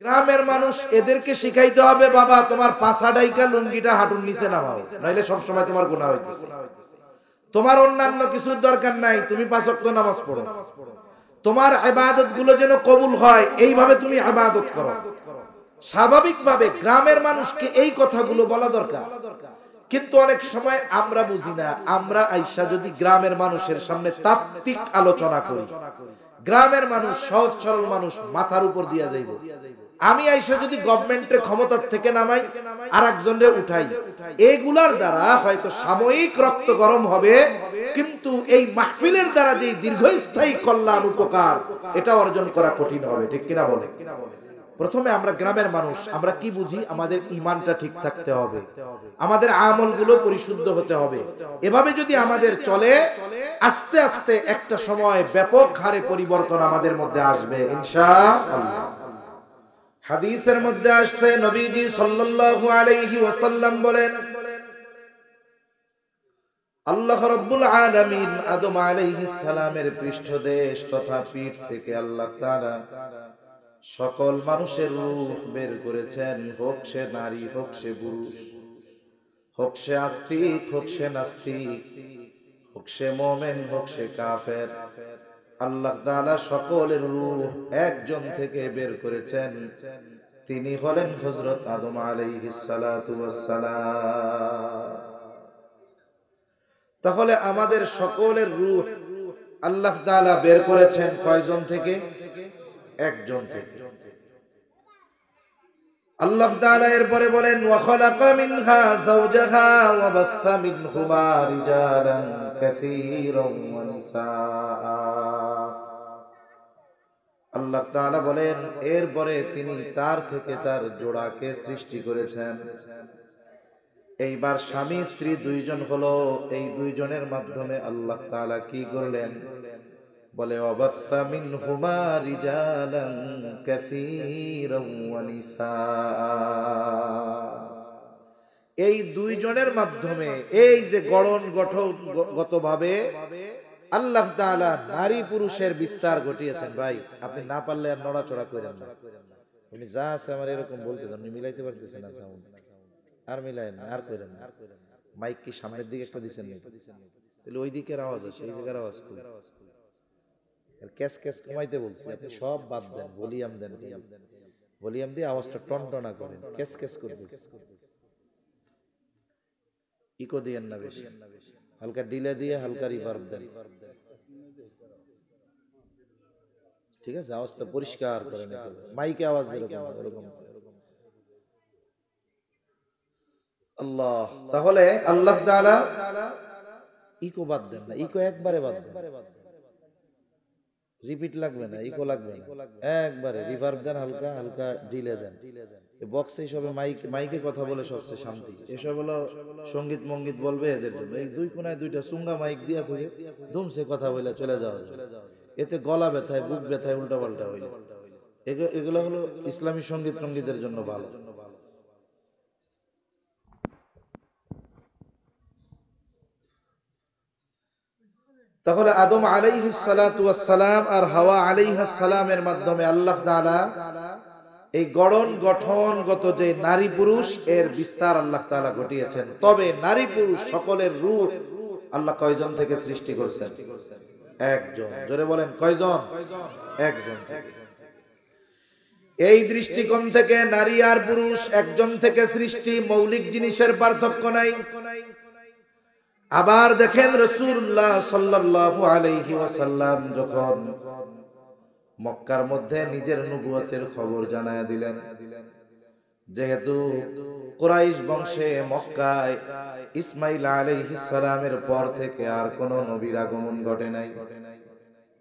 গ্রামের মানুষ এদেরকে শিখাইতে হবে, বাবা তোমার পাছা ডাইকা লুঙ্গিটা হাঁটুর নিচে নামাও, নাইলে সবসময় তোমার গুনাহ হইতেছে। তোমার অন্যান্য কিছুর দরকার নাই, তুমি 5 ওয়াক্ত নামাজ পড়ো, তোমার ইবাদত গুলো যেন কবুল হয় এইভাবে তুমি ইবাদত করো। স্বাভাবিকভাবে গ্রামের মানুষকে এই কথাগুলো বলা দরকার, কিন্তু অনেক সময় আমরা বুঝি না। আমরা আইসা যদি গ্রামের মানুষের সামনে তাত্ত্বিক আলোচনা করি, গ্রামের মানুষ সহজ সরল মানুষ মাথার উপর দিয়া যাইব। আমি আইসা যদি গভর্নমেন্টের ক্ষমতার থেকে নামাই আর একজনের উঠাই, এগুলার দ্বারা হয়তো সাময়িক রক্ত গরম হবে, কিন্তু এই মাহফিলের দ্বারা যে দীর্ঘস্থায়ী কল্যাণ উপকার এটা অর্জন করা কঠিন হবে। ঠিক কিনা বলে? প্রথমে আমরা গ্রামের মানুষ, আমরা কি বুঝি? আমাদের ঈমানটা ঠিক থাকতে হবে, আমাদের আমলগুলো পরিশুদ্ধ হতে হবে। এভাবে যদি আমাদের চলে, আস্তে আস্তে একটা সময় ব্যাপক হারে পরিবর্তন আমাদের মধ্যে আসবে ইনশাআল্লাহ। হাদিসের মধ্যে আসছে, নবীজি সাল্লাল্লাহু আলাইহি ওয়াসাল্লাম বলেন, আল্লাহ রাব্বুল আলামিন আদম আলাইহিস সালামের পৃষ্ঠদেশ তথা পিঠ থেকে আল্লাহ তাআলা সকল মানুষের রূহ বের করেছেন, হোক সে নারী, হোক সে পুরুষ, হোক সে আস্তিক, হোক সে নাস্তিক, হোক সে মুমিন, হোক সে কাফের। আল্লাহ তাআলা সকলের রূহ একজন থেকে বের করেছেন, তিনি হলেন হযরত আদম আলাইহিস সালাতু ওয়াস সালাম। তাহলে আমাদের সকলের রূহ আল্লাহ তাআলা বের করেছেন কয়জন থেকে? একজন থেকে। আল্লাহ তাআলা এরপরে বলেন, ওয়া খালাকা মিনহা যাওজাহা ওয়া বাসসা মিনহুমা রিজালান কাসীরান ওয়া নিসাআ। আল্লাহ তাআলা বলেন, এরপরে তিনি তার থেকে তার জোড়াকে সৃষ্টি করেছেন। এইবার স্বামী স্ত্রী দুইজন হলো, এই দুইজনের মাধ্যমে আল্লাহ তাআলা কি করলেন? বলে ওয়াবাসসা মিনহুমা রিজালান কাসীরান ওয়া নিসাআ। এই দুইজনের মাধ্যমে এই যে গঠনগতভাবে আল্লাহ তাআলা নারী পুরুষের বিস্তার ঘটিয়েছেন। ভাই আপনি না পারলে আর নড়াচড়া করেন না, উনি যা আছে আমার এরকম বলতে আপনি মিলাইতে পারতেছেন না সাউন্ড, আর মিলায়েন আর করেন না। মাইক কি সামনের দিকে একটা দিছেন নাকি? তাহলে ওই দিকের আওয়াজ আসে, এই জায়গার আওয়াজ কই? ক্যাস ক্যাস কমাইতে বলছি, আপনি সব বাদ দেন, ভলিউম দেন, ভলিউম দিয়ে আওয়াজটা টনটনা করেন। ক্যাস ক্যাস করতেছে, ইকো দিয়েন না বেশি, হালকা ডিলে দিয়ে হালকা রিভার্ব দেন, ঠিক আছে? আওয়াজটা পরিষ্কার করেন, মাইকে আওয়াজ যেরকম ওরকম। আল্লাহ, তাহলে আল্লাহ তাআলা ইকো বাদ দেন না, ইকো একবারে বাদ দেন, রিপিট লাগবে না, ইকো লাগবে না, একবারে রিভার্ব দেন, হালকা হালকা ডিলে দেন। বক্সে সবে মাইকে কথা বলে সবচেয়ে শান্তি। এসব হলো সঙ্গীত মঙ্গীত বলবে এদের জন্য। এই দুই কোনায় দুইটা সুঙ্গা মাইক দিয়া থাকে, ধুমসে কথা বলে চলে যাওয়া, এতে গলা ব্যথায়, বুক ব্যথায়, উল্টা পাল্টা হইলে এগুলো হলো ইসলামী সঙ্গীত টঙ্গীতের জন্য ভালো। তাহলে আদম আলাইহিস সালাতু ওয়াস সালাম আর হাওয়া আলাইহিস সালামের মাধ্যমে আল্লাহ তাআলা এই গঠনগত যে নারী পুরুষ এর বিস্তার আল্লাহ তাআলা ঘটিয়েছেন। তবে নারী পুরুষ সকলের রূহ আল্লাহ কয়জন থেকে সৃষ্টি করেছেন? একজন। জোরে বলেন কয়জন? একজন থেকে। এই দৃষ্টিকোণ থেকে নারী আর পুরুষ একজন থেকে সৃষ্টি, মৌলিক জিনিসের পার্থক্য নাই। আবার দেখেন রাসূলুল্লাহ সাল্লাল্লাহু আলাইহি ওয়াসাল্লাম যখন মক্কার মধ্যে নিজের নবুয়তের খবর জানায় দিলেন, যেহেতু কুরাইশ বংশে মক্কায় ইসমাঈল আলাইহিস সালামের পর থেকে আর কোন নবীর আগমন ঘটে নাই,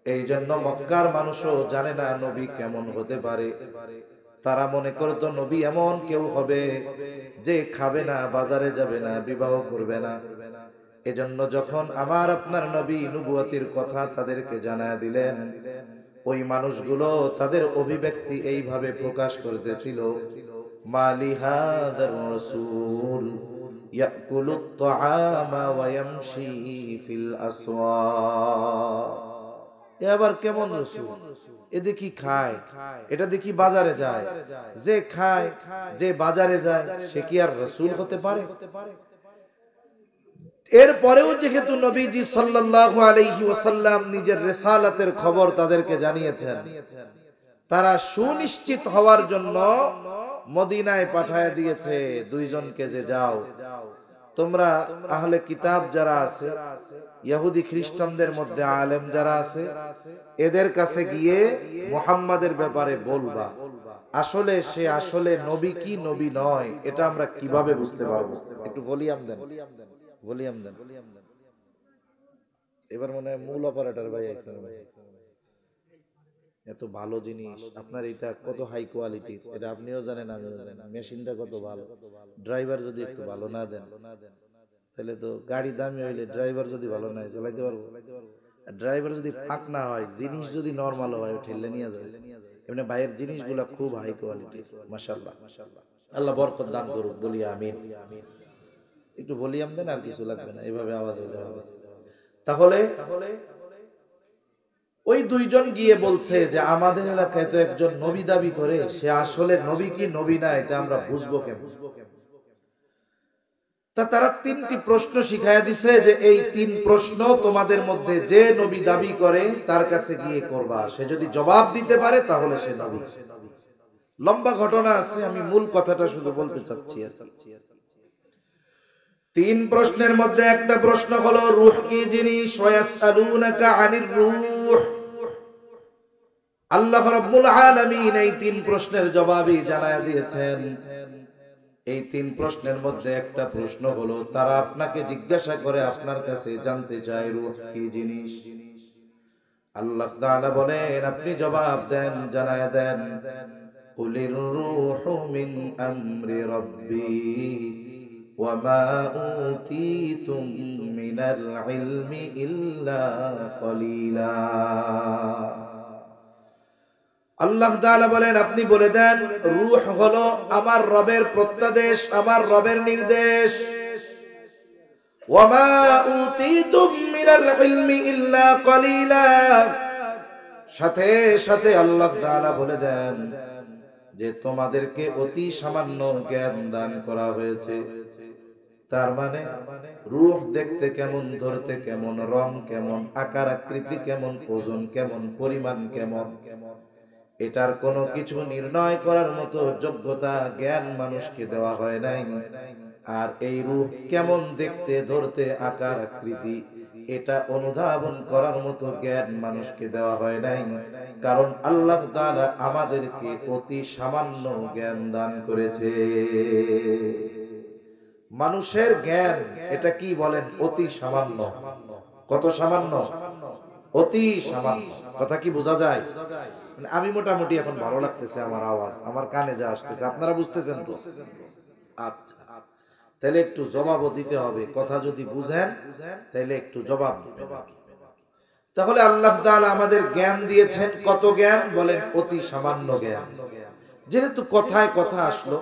এই জন্য মক্কার মানুষও জানে না নবী কেমন হতে পারে। তারা মনে করতো নবী এমন কেউ হবে যে খাবে না, বাজারে যাবে না, বিবাহ করবে না। এজন্য যখন আমার আপনার নবী নবুয়তের কথা তাদেরকে জানায় দিলেন, ওই মানুষগুলো তাদের অভিব্যক্তি এইভাবে প্রকাশ করতেছিল, মালি হাযার রাসূল ইয়াকুলুত তাআমা ওয়া ইয়ামশি ফিল আসওয়াক। এ আবার কেমন রাসূল? এ দেখি খায়, এটা দেখি বাজারে যায়, যে খায় যে বাজারে যায় সে কি আর রাসূল হতে পারে? এরপরেও যেহেতু নবীজি সাল্লাল্লাহু আলাইহি ওয়াসাল্লাম নিজের রিসালাতের খবর তাদেরকে জানিয়েছেন, তারা সুনিশ্চিত হওয়ার জন্য মদিনায় পাঠায় দিয়েছে দুইজনকে, যে যাও তোমরা আহলে কিতাব যারা আছে, ইহুদি খ্রিস্টানদের মধ্যে আলেম যারা আছে, এদের কাছে গিয়ে মুহাম্মাদের ব্যাপারে বলবা। আসলে সে আসলে নবী কি নবী নয় এটা আমরা কিভাবে বুঝতে পারবো? একটু ভলিউম দেন, ভলিউম দেন। এবার মনে হয় মূল অপারেটর ভাই আইছেন। এত ভালো জিনিস আপনার, এটা কত হাই কোয়ালিটির এটা আপনিও জানেন আমিও জানেন। মেশিনটা কত ভালো, ড্রাইভার যদি একটু ভালো না দেন তাহলে তো গাড়ি দামি হইলে ড্রাইভার যদি ভালো না চালাইতে পারবো? ড্রাইভার যদি ফাঁক না হয়, জিনিস যদি নরমাল হয় ঠেলে নিয়ে যাবে। এমনি ভাইয়ের জিনিসগুলা খুব হাই কোয়ালিটির, মাশাআল্লাহ। আল্লাহ বরকত দান করুক, বলি আমিন। একটু ভলিউম দেন, আর কিছু লাগবে না, এভাবে আওয়াজ হইলে হবে। তাহলে ওই দুইজন গিয়ে বলছে যে আমাদের এলাকায় তো একজন নবী দাবি করে, সে আসলে নবী কি নবী না এটা আমরা বুঝবো কেমন? তা তারা তিনটি প্রশ্ন শিখাইয়া দিছে যে এই তিন প্রশ্ন তোমাদের মধ্যে যে নবী দাবি করে তার কাছে গিয়ে করবা, সে যদি জবাব দিতে পারে তাহলে সে নবী। লম্বা ঘটনা আছে, আমি মূল কথাটা শুধু বলতে চাচ্ছি। তিন প্রশ্নের মধ্যে একটা প্রশ্ন হলো রূহ কি জিনিস, ওয়ায়াসআলুনাকা আনির রূহ। আল্লাহ রাব্বুল আলামিন এই তিন প্রশ্নের জবাবই জানায়া দিয়েছেন। এই তিন প্রশ্নের মধ্যে একটা প্রশ্ন হলো তারা আপনাকে জিজ্ঞাসা করে, আপনার কাছে জানতে চায় রূহ কি জিনিস। আল্লাহ তাআলা বলেন আপনি জবাব দেন, জানায়া দেন, কুলির রূহু মিন আমরি রাব্বি ওয়া মা উতীতুম মিনাল ইলমি ইল্লা কলিলা। আল্লাহ তাআলা বলেন আপনি বলে দেন রূহ হলো আমার রবের প্রত্যাদেশ, আমার রবের নির্দেশ। ওয়া মা উতীতুম মিনাল ইলমি ইল্লা কলিলা। সাথে সাথে আল্লাহ তাআলা বলে দেন যে তোমাদেরকে অতি সামান্য জ্ঞান দান করা হয়েছে। তার মানে রূহ দেখতে কেমন, ধরতে কেমন, রং কেমন, আকার আকৃতি কেমন, ওজন কেমন, পরিমাণ কেমন, এটার কোনো কিছু নির্ণয় করার মতো যোগ্যতা জ্ঞান মানুষকে দেওয়া হয় নাই। আর এই রূহ কেমন দেখতে, ধরতে, আকার আকৃতি, এটা অনুধাবন করার মতো জ্ঞান মানুষকে দেওয়া হয় নাই, কারণ আল্লাহ তাআলা আমাদেরকে অতি সামান্য জ্ঞান দান করেছে। মানুষের জ্ঞান এটা কি বলেন? অতি সামান্য। কত সামান্য? অতি সামান্য। কথা কি বোঝা যায়? আমি মোটামুটি এখন ভালো লাগতেছে, আমার আওয়াজ আমার কানে যা আসতেছে আপনারা বুঝতেছেন তো? আচ্ছা, তাহলে একটু জবাবও দিতে হবে। কথা যদি বুঝেন তাহলে একটু জবাব দিতে হবে। তাহলে আল্লাহ তাআলা আমাদের জ্ঞান দিয়েছেন কত জ্ঞান? বলেন অতি সামান্য জ্ঞান। যেহেতু কথায় কথা আসলো,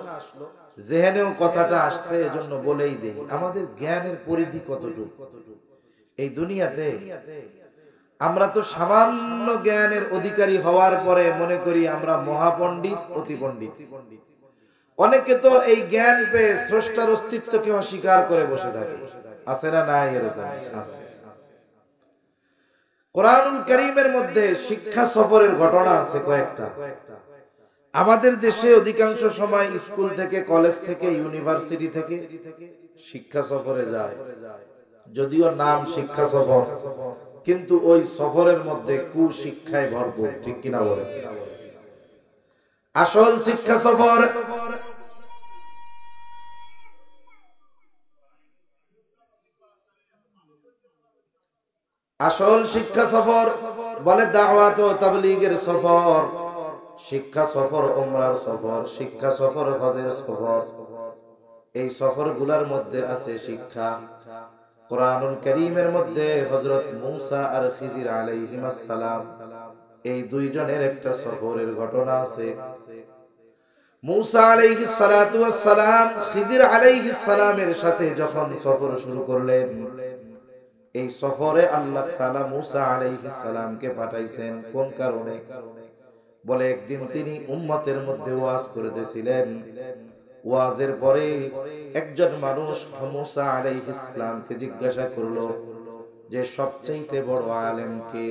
জেহেনেও কথাটা আসছে, এজন্য বলেই দেই আমাদের জ্ঞানের পরিধি কতটুকু। এই দুনিয়াতে আমরা তো সামান্য জ্ঞানের অধিকারী হওয়ার পরে মনে করি আমরা মহাপণ্ডিত, অতি পণ্ডিত। অনেকে তো এই জ্ঞান পেয়ে স্রষ্টার অস্তিত্বকে অস্বীকার করে বসে থাকে। আছে না নাই? এরকম আছে। কোরআনুল কারীমের মধ্যে শিক্ষা সফরের ঘটনা আছে কয়েকটা। আমাদের দেশে অধিকাংশ সময় স্কুল থেকে, কলেজ থেকে, ইউনিভার্সিটি থেকে শিক্ষা সফরে যায়, যদিও নাম শিক্ষা সফর, কিন্তু ওই সফরের মধ্যে কুশিক্ষায় ভরপুর। ঠিক কিনা বলেন? আসল শিক্ষা সফর বলে দাওয়াত ও তাবলীগের সফর। শিক্ষা সফর উমরার সফর, শিক্ষা সফর হজের সফর। এই সফরগুলোর মধ্যে আছে শিক্ষা। কোরআনুল কারীমের মধ্যে হযরত মূসা আর খিজির আলাইহিস সালাম, এই দুইজনের একটা সফরের ঘটনা আছে। মূসা আলাইহিস সালাতু ওয়াস সালাম খিজির আলাইহিস সালামের সাথে যখন সফর শুরু করলেন, এই সফরে আল্লাহ তাআলা মূসা আলাইহিস সালামকে পাঠাইছেন কোন কারণে? বলে একদিন তিনি উম্মতের মধ্যে ওয়াজ করতেছিলেন, ওয়াজের পরে একজন মানুষ মুসা আলাইহিস সালামকে জিজ্ঞাসা করলো যে সবচাইতে বড় আলেম কে?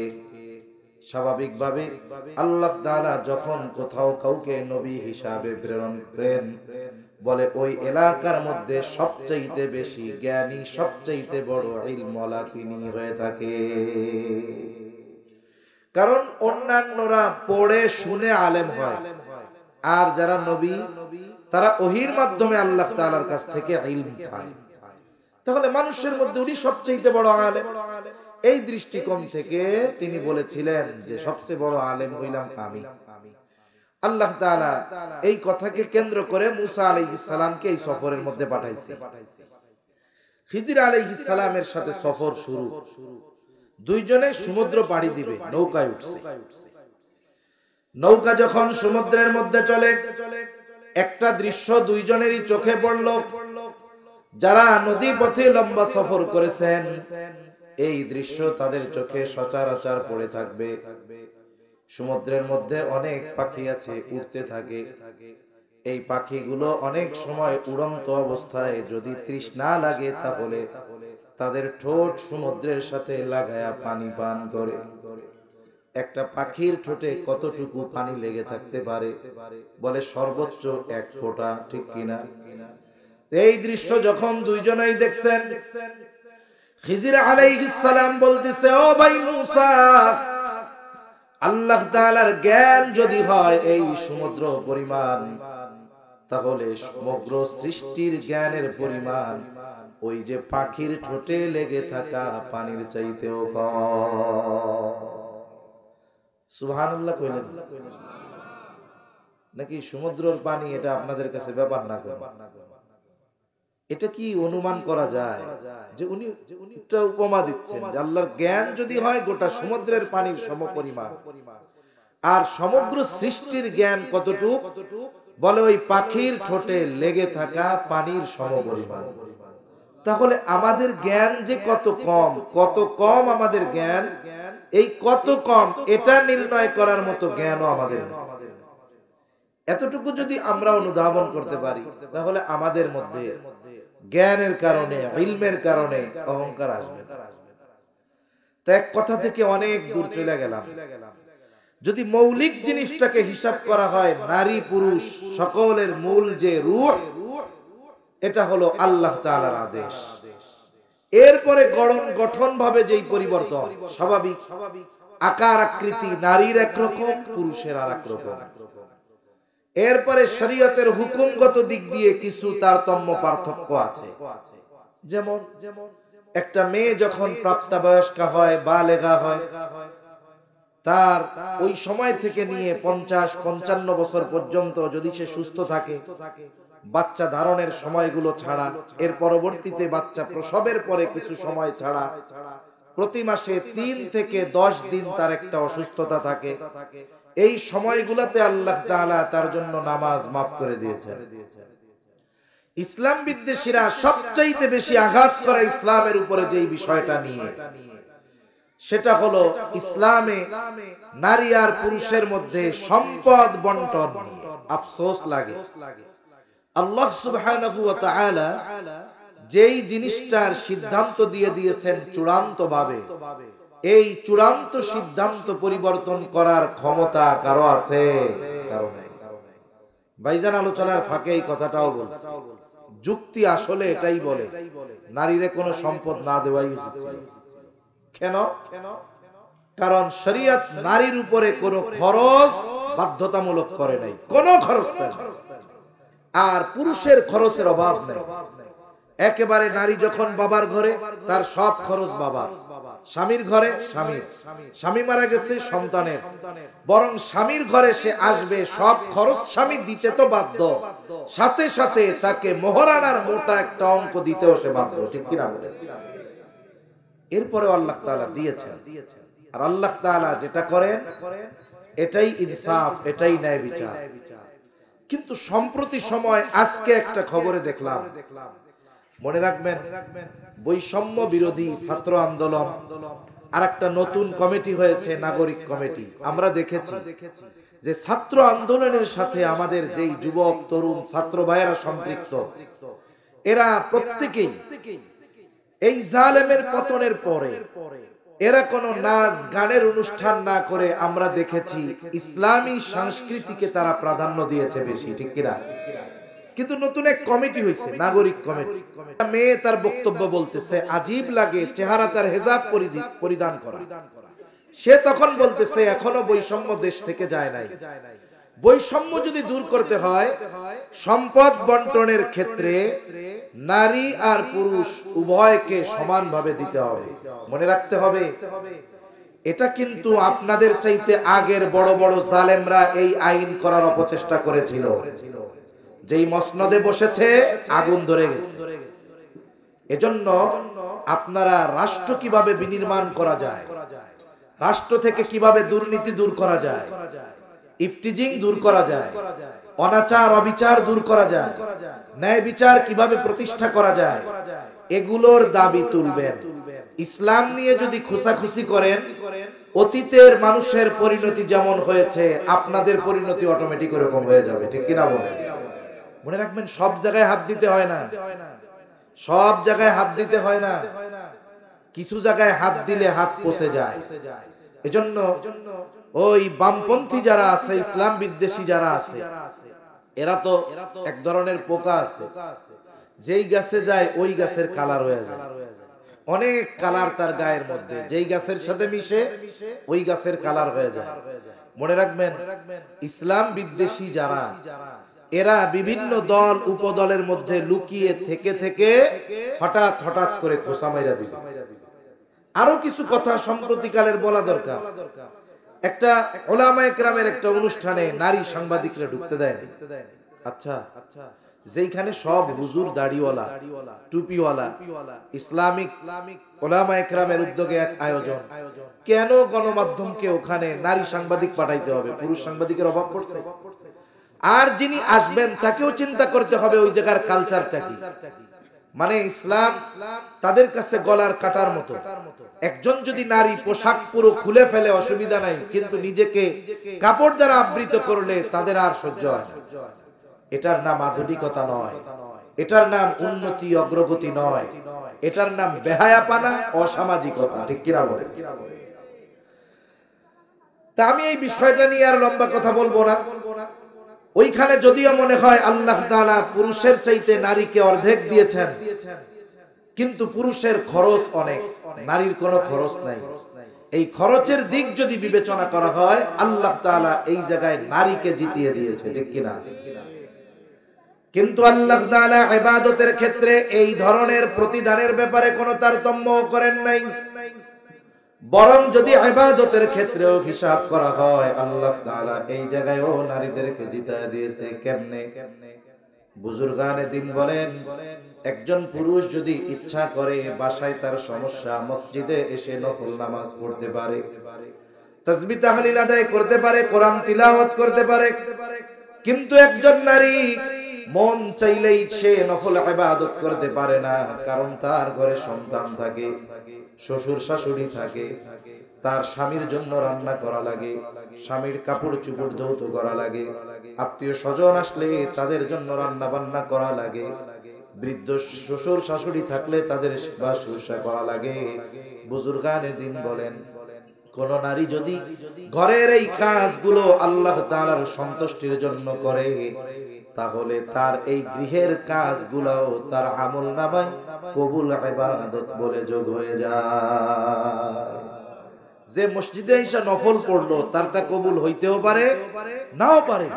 স্বাভাবিকভাবে আল্লাহ তাআলা যখন কোথাও কাউকে নবী হিসাবে প্রেরণ করেন, বলে ওই এলাকার মধ্যে সবচাইতে বেশি জ্ঞানী, সবচাইতে বড় ইলমওয়ালা তিনি হয়ে থাকে। কারণ অন্যান্যরা পড়ে শুনে আলেম হয়, আর যারা নবী তারা ওহীর মাধ্যমে আল্লাহ তাআলার কাছ থেকে ইলম পায়। তাহলে মানুষের মধ্যে উনি সবচাইতে বড় আলেম। এই দৃষ্টিকোণ থেকে তিনি বলেছিলেন যে সবচেয়ে বড় আলেম হইলাম আমি। আল্লাহ তাআলা এই কথাকে কেন্দ্র করে মুসা আলাইহিস সালামকে এই সফরের মধ্যে পাঠাইছে। খিজির আলাইহিস সালামের সাথে সফর শুরু। দুইজনে সমুদ্র পাড়ি দিবে, নৌকায় উঠছে। নৌকা যখন সমুদ্রের মধ্যে চলে, একটা দৃশ্য দুইজনেরই চোখে পড়ল। যারা নদী পথে লম্বা সফর করেছেন, এই দৃশ্য তাদের চোখে সচরাচর পড়ে থাকবে। সমুদ্রের মধ্যে অনেক পাখি আছে, উড়তে থাকে। এই পাখিগুলো অনেক সময় উড়ন্ত অবস্থায় যদি তৃষ্ণা লাগে তাহলে তাদের ঠোঁট সমুদ্রের সাথে লাগায়া পানি পান করে। একটা পাখির ঠোঁটে কতটুকু পানি লেগে থাকতে পারে? বলে সর্বোচ্চ 1 ফোঁটা, ঠিক কিনা? এই দৃশ্য যখন দুইজনেই দেখছেন, খিজির আলাইহিস সালাম বলতেছে, ও ভাই মুসা, আল্লাহ তাআলার জ্ঞান যদি হয় এই সমুদ্র পরিমাণ, তাহলে সমগ্র সৃষ্টির জ্ঞানের পরিমাণ ওই যে পাখির ঠোঁটে লেগে থাকা পানির চাইতেও কম। সুবহানাল্লাহ কইলেন নাকি? সমুদ্রের পানি এটা আপনাদের কাছে ব্যাপার না? এটা কি অনুমান করা যায় যে উনি একটা উপমা দিচ্ছেন যে আল্লাহর জ্ঞান যদি হয় গোটা সমুদ্রের পানির সমপরিমাণ, আর সমগ্র সৃষ্টির জ্ঞান কতটুক? বলে ওই পাখির ঠোঁটে লেগে থাকা পানির সমপরিমাণ। তাহলে আমাদের জ্ঞান যে কত কম, কত কম আমাদের জ্ঞান, এই কত কম এটা নির্ণয় করার মতো জ্ঞানও আমাদের নেই। এতটুকু যদি আমরা অনুধাবন করতে পারি, তাহলে আমাদের মধ্যে জ্ঞানের কারণে, ইলমের কারণে অহংকার আসবে না। তা এক কথা থেকে অনেক দূর চলে গেলাম। যদি মৌলিক জিনিসটাকে হিসাব করা হয়, নারী পুরুষ সকলের মূল যে রূহ, এটা হলো আল্লাহ তাআলার আদেশ। এরপরে গঠন ভাবে যেই পরিবর্তন স্বাভাবিক, আকার আকৃতি নারীর একরকম, পুরুষের আর এক রকম। এরপরে শরীয়তের হুকুমগত দিক দিয়ে কিছু তারতম্য পার্থক্য আছে। যেমন একটা মেয়ে যখন প্রাপ্তবয়স্কা হয়, বালেগা হয়, তার ওই সময় থেকে নিয়ে 50-55 বছর পর্যন্ত যদি সে সুস্থ থাকে, বাচ্চা ধারণের সময়গুলো ছাড়া, এর পরবর্তীতে বাচ্চা প্রসবের পরে কিছু সময় ছাড়া, প্রতি মাসে 3 থেকে 10 দিন তার একটা অসুস্থতা থাকে। এই সময়গুলোতে আল্লাহ তাআলা তার জন্য নামাজ মাফ করে দিয়েছেন। ইসলাম বিদ্বেষীরা সবচাইতে বেশি আঘাত করে ইসলামের উপরে যেই বিষয়টা নিয়ে, সেটা হলো ইসলামে নারী আর পুরুষের মধ্যে সম্পদ বন্টন নিয়ে। আফসোস লাগে, আল্লাহ সুবহানাহু ওয়া তাআলা যেই জিনিসটার সিদ্ধান্ত দিয়ে দিয়েছেন চূড়ান্তভাবে, এই চূড়ান্ত সিদ্ধান্ত পরিবর্তন করার ক্ষমতা কারো আছে? কারো নাই। ভাইজান আলোচনার ফাঁকে এই কথাটাও বলছে, যুক্তি আসলে এটাই বলে নারীরে কোনো সম্পদ না দেওয়াই উচিত ছিল। কেন? কারণ শরীয়ত নারীর উপরে কোনো খরচ বাধ্যতামূলক করে নাই, কোনো খরচ নাই। আর পুরুষের খরচের অভাব নেই। একেবারে নারী যখন বাবার ঘরে, তার সব খরচ বাবার। স্বামীর ঘরে স্বামীর, স্বামী মারা গেছে সন্তানের, বরং স্বামীর ঘরে সে আসবে, সব খরচ স্বামী দিতে তো বাধ্য, সাথে সাথে তাকে মোহরানার মোটা একটা অঙ্ক দিতেও সে বাধ্য, ঠিক কিনা বলেন? এরপরে আল্লাহ তাআলা দিয়েছেন। আর আল্লাহ তাআলা যেটা করেন এটাই ইনসাফ, এটাই ন্যায় বিচার। কিন্তু সম্প্রতি সময় আজকে একটা খবরে দেখলাম, মনে রাখবেন, বৈষম্য বিরোধী ছাত্র আন্দোলন আর একটা নতুন কমিটি হয়েছে, নাগরিক কমিটি। আমরা দেখেছি যে ছাত্র আন্দোলনের সাথে আমাদের যেই যুবক তরুণ ছাত্র ভাইয়েরা সম্পৃক্ত, এরা প্রত্যেকেই এই জালেমের পতনের পরে এরা কোনো নাচ গানের অনুষ্ঠান না করে আমরা দেখেছি ইসলামী সংস্কৃতিকে তারা প্রাধান্য দিয়েছে বেশি, ঠিক কিনা? কিন্তু নতুন এক কমিটি হয়েছে, নাগরিক কমিটি। মেয়ে তার বক্তব্য বলতেছে আজীব লাগে চেহারা তার হেজাব পরিধান করা। সে তখন বলতেছে এখনো বৈষম্য দেশ থেকে যায় নাই। বৈষম্য যদি দূর করতে হয়, সম্পদ বন্টনের ক্ষেত্রে নারী আর পুরুষ উভয়কে সমানভাবে দিতে হবে। মনে রাখতে হবে, এটা কিন্তু আপনাদের চাইতে আগের বড় বড় জালেমরা এই আইন করার অপচেষ্টা করেছিল। যেই মসনদে বসেছে আগুন ধরে গেছে। এজন্য আপনারা রাষ্ট্র কিভাবে বিনির্মাণ করা যায়, রাষ্ট্র থেকে কিভাবে দুর্নীতি দূর করা যায়, ইফটিজিং দূর করা যায়, অনাচার অবিচার দূর করা যায়, ন্যায় বিচার কিভাবে প্রতিষ্ঠা করা যায়, এগুলোর দাবি তুলবেন। ইসলাম নিয়ে যদি খুশাখুশি করেন, অতীতের মানুষের পরিণতি যেমন হয়েছে আপনাদের পরিণতি অটোমেটিক এরকম হয়ে যাবে, ঠিক কিনা বলেন? মনে রাখবেন, সব জায়গায় হাত দিতে হয় না, সব জায়গায় হাত দিতে হয় না, কিছু জায়গায় হাত দিলে হাত পচে যায়। এজন্য ওই বামপন্থী যারা আছে, ইসলাম বিদ্বেষী যারা আছে, এরা তো এক ধরনের পোকা আছে, যেই গাছে যায় ওই গাছের কালার হয়ে যায়। অনেক কালার তার গায়ের মধ্যে, যেই গাছের সাথে মিশে ওই গাছের কালার হয়ে যায়। মনে রাখবেন, ইসলাম বিদ্বেষী যারা, এরা বিভিন্ন দল উপদলের মধ্যে লুকিয়ে থেকে থেকে হঠাৎ হঠাৎ করে খোসা মাইরা দিবে। আরো কিছু কথা সম্প্রতিকালের বলা দরকার। একটা ওলামায়ে কেরামের একটা অনুষ্ঠানে নারী সাংবাদিকরা ঢুকতে দেয় না। আচ্ছা, যেখানে সব হুজুর দাড়িওয়ালা টুপিওয়ালা ইসলামিক ওলামায়ে কেরামের উদ্যোগে এক আয়োজন, কেন গণমাধ্যমকে ওখানে নারী সাংবাদিক পাঠাইতে হবে? পুরুষ সাংবাদিকের অভাব পড়ছে? আর যিনি আসবেন তাকেও চিন্তা করতে হবে ওই জায়গার কালচারটা কি। মানে ইসলাম তাদের কাছে গলার কাটার মতো। একজন যদি নারী পোশাক পুরো খুলে ফেলে অসুবিধা নাই, কিন্তু নিজেকে কাপড় দ্বারা আবৃত করলে তাদের আর সহ্য হয় না। এটার নাম আধুনিকতা নয়, এটার নাম উন্নতি অগ্রগতি নয়, এটার নাম বেহায়াপনা, অসামাজিকতা, ঠিক কিনা বলেন? তা আমি এই বিষয়টা নিয়ে আর লম্বা কথা বলবো না। ওইখানে যদিও মনে হয় আল্লাহ তাআলা পুরুষের চাইতে নারীকে অর্ধেক দিয়েছেন, কিন্তু পুরুষের খরচ অনেক, নারীর কোনো খরচ নাই। এই খরচের দিক যদি বিবেচনা করা হয়, আল্লাহ তাআলা এই জায়গায় নারীকে জিতিয়ে দিয়েছে, ঠিক কিনা? কিন্তু আল্লাহ তাআলা ইবাদতের ক্ষেত্রে এই ধরনের প্রতিদানের ব্যাপারে কোনো তারতম্য করেন নাই। বরং যদি ইবাদতের ক্ষেত্রেও হিসাব করা হয়, আল্লাহ তাআলা এই জায়গায়ও নারীদেরকে জিতায় দিয়েছে। কেমনে? বুজুর্গানে দিন বলেন, একজন পুরুষ যদি ইচ্ছা করে বাসায় তার সমস্যা, মসজিদে এসে নফল নামাজ পড়তে পারে, তাসবিহ তাহলিল আদায় করতে পারে, কোরআন তিলাওয়াত করতে পারে। কিন্তু একজন নারী মন চাইলেই সে নফল ইবাদত করতে পারে না, কারণ তার ঘরে সন্তান থাকে, শ্বশুর শাশুড়ি থাকে, তার স্বামীর জন্য রান্না করা লাগে, স্বামীর কাপড় চোপড় ধৌত করা লাগে, আত্মীয় স্বজন আসলে তাদের জন্য রান্না বান্না করা লাগে, বৃদ্ধ শ্বশুর শাশুড়ি থাকলে তাদের সেবা শুশ্রূষা করা লাগে। বুজুর্গানে দিন বলেন, কোন নারী যদি ঘরের এই কাজগুলো আল্লাহ তাআলার সন্তুষ্টির জন্য করে, তাহলে তার এই গৃহের কাজগুলোও তার আমলনামায় কবুল ইবাদত বলে যোগ হয়ে যায়। যে মসজিদে এসে নফল পড়লো তারটা কবুল হইতেও পারে, নাও পারে,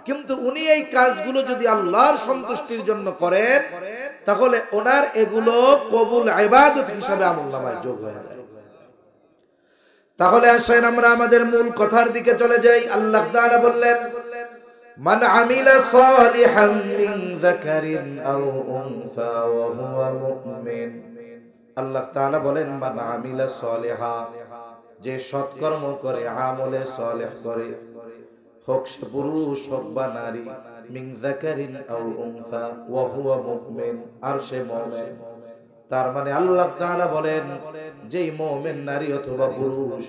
কিন্তু উনি এই কাজগুলো যদি আল্লাহর সন্তুষ্টির জন্য করেন, তাহলে ওনার এগুলো কবুল ইবাদত হিসাবে আমলনামায় যোগ হয়ে যায়। তাহলে আসেন আমরা আমাদের মূল কথার দিকে চলে যাই। আল্লাহ তাআলা বললেন, মান আমিলা সালিহান মিন যাকারিন আও উনসা ওয়া হুয়া মুমিন। আল্লাহ তাআলা বলেন, মান আমিলা সালিহা, যে সৎকর্ম করে, আমলে সালেহ করে, হোক সে পুরুষ হোক বা নারী, মিন যাকারিন আও উনসা ওয়া হুয়া মুমিন, আর সে মুমিন। তার মানে আল্লাহ তাআলা বলেন, যেই মুমিন নারী অথবা পুরুষ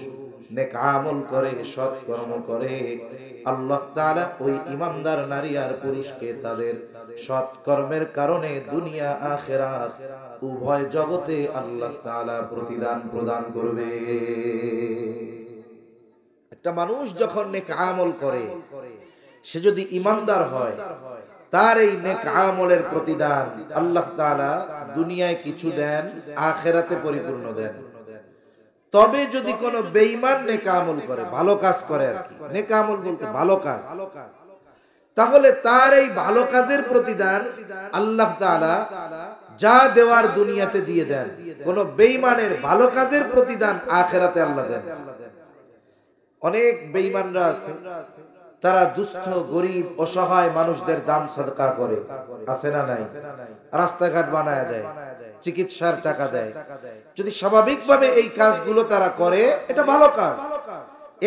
নেক আমল করে, সৎ কর্ম করে, আল্লাহ তাআলা ওই ইমানদার নারী আর পুরুষকে তাদের সৎ কর্মের কারণে দুনিয়া আখিরাত উভয় জগতে আল্লাহ তাআলা প্রতিদান প্রদান করবে। একটা মানুষ যখন নেক আমল করে, সে যদি ইমানদার হয়, তার এই নেক আমলের প্রতিদান আল্লাহ তাআলা দুনিয়ায় কিছু দেন, আখিরাতে পরিপূর্ণ দেন। তবে যদি কোনো বেঈমান নেক আমল করে, ভালো কাজ করে, আর কি নেক আমল বলতে ভালো কাজ, তাহলে তার এই ভালো কাজের প্রতিদান আল্লাহ তাআলা যা দেওয়ার দুনিয়াতে দিয়ে দেন। কোন বেঈমানের ভালো কাজের প্রতিদান আখিরাতে আল্লাহ দেন। অনেক বেঈমানরা আছে, তারা দুস্থ গরিব অসহায় মানুষদের দান সাদকা করে, আছে না নাই? রাস্তাঘাট বানায় দেয়, চিকিৎসার টাকা দেয়। যদি স্বাভাবিকভাবে এই কাজগুলো তারা করে, এটা ভালো কাজ।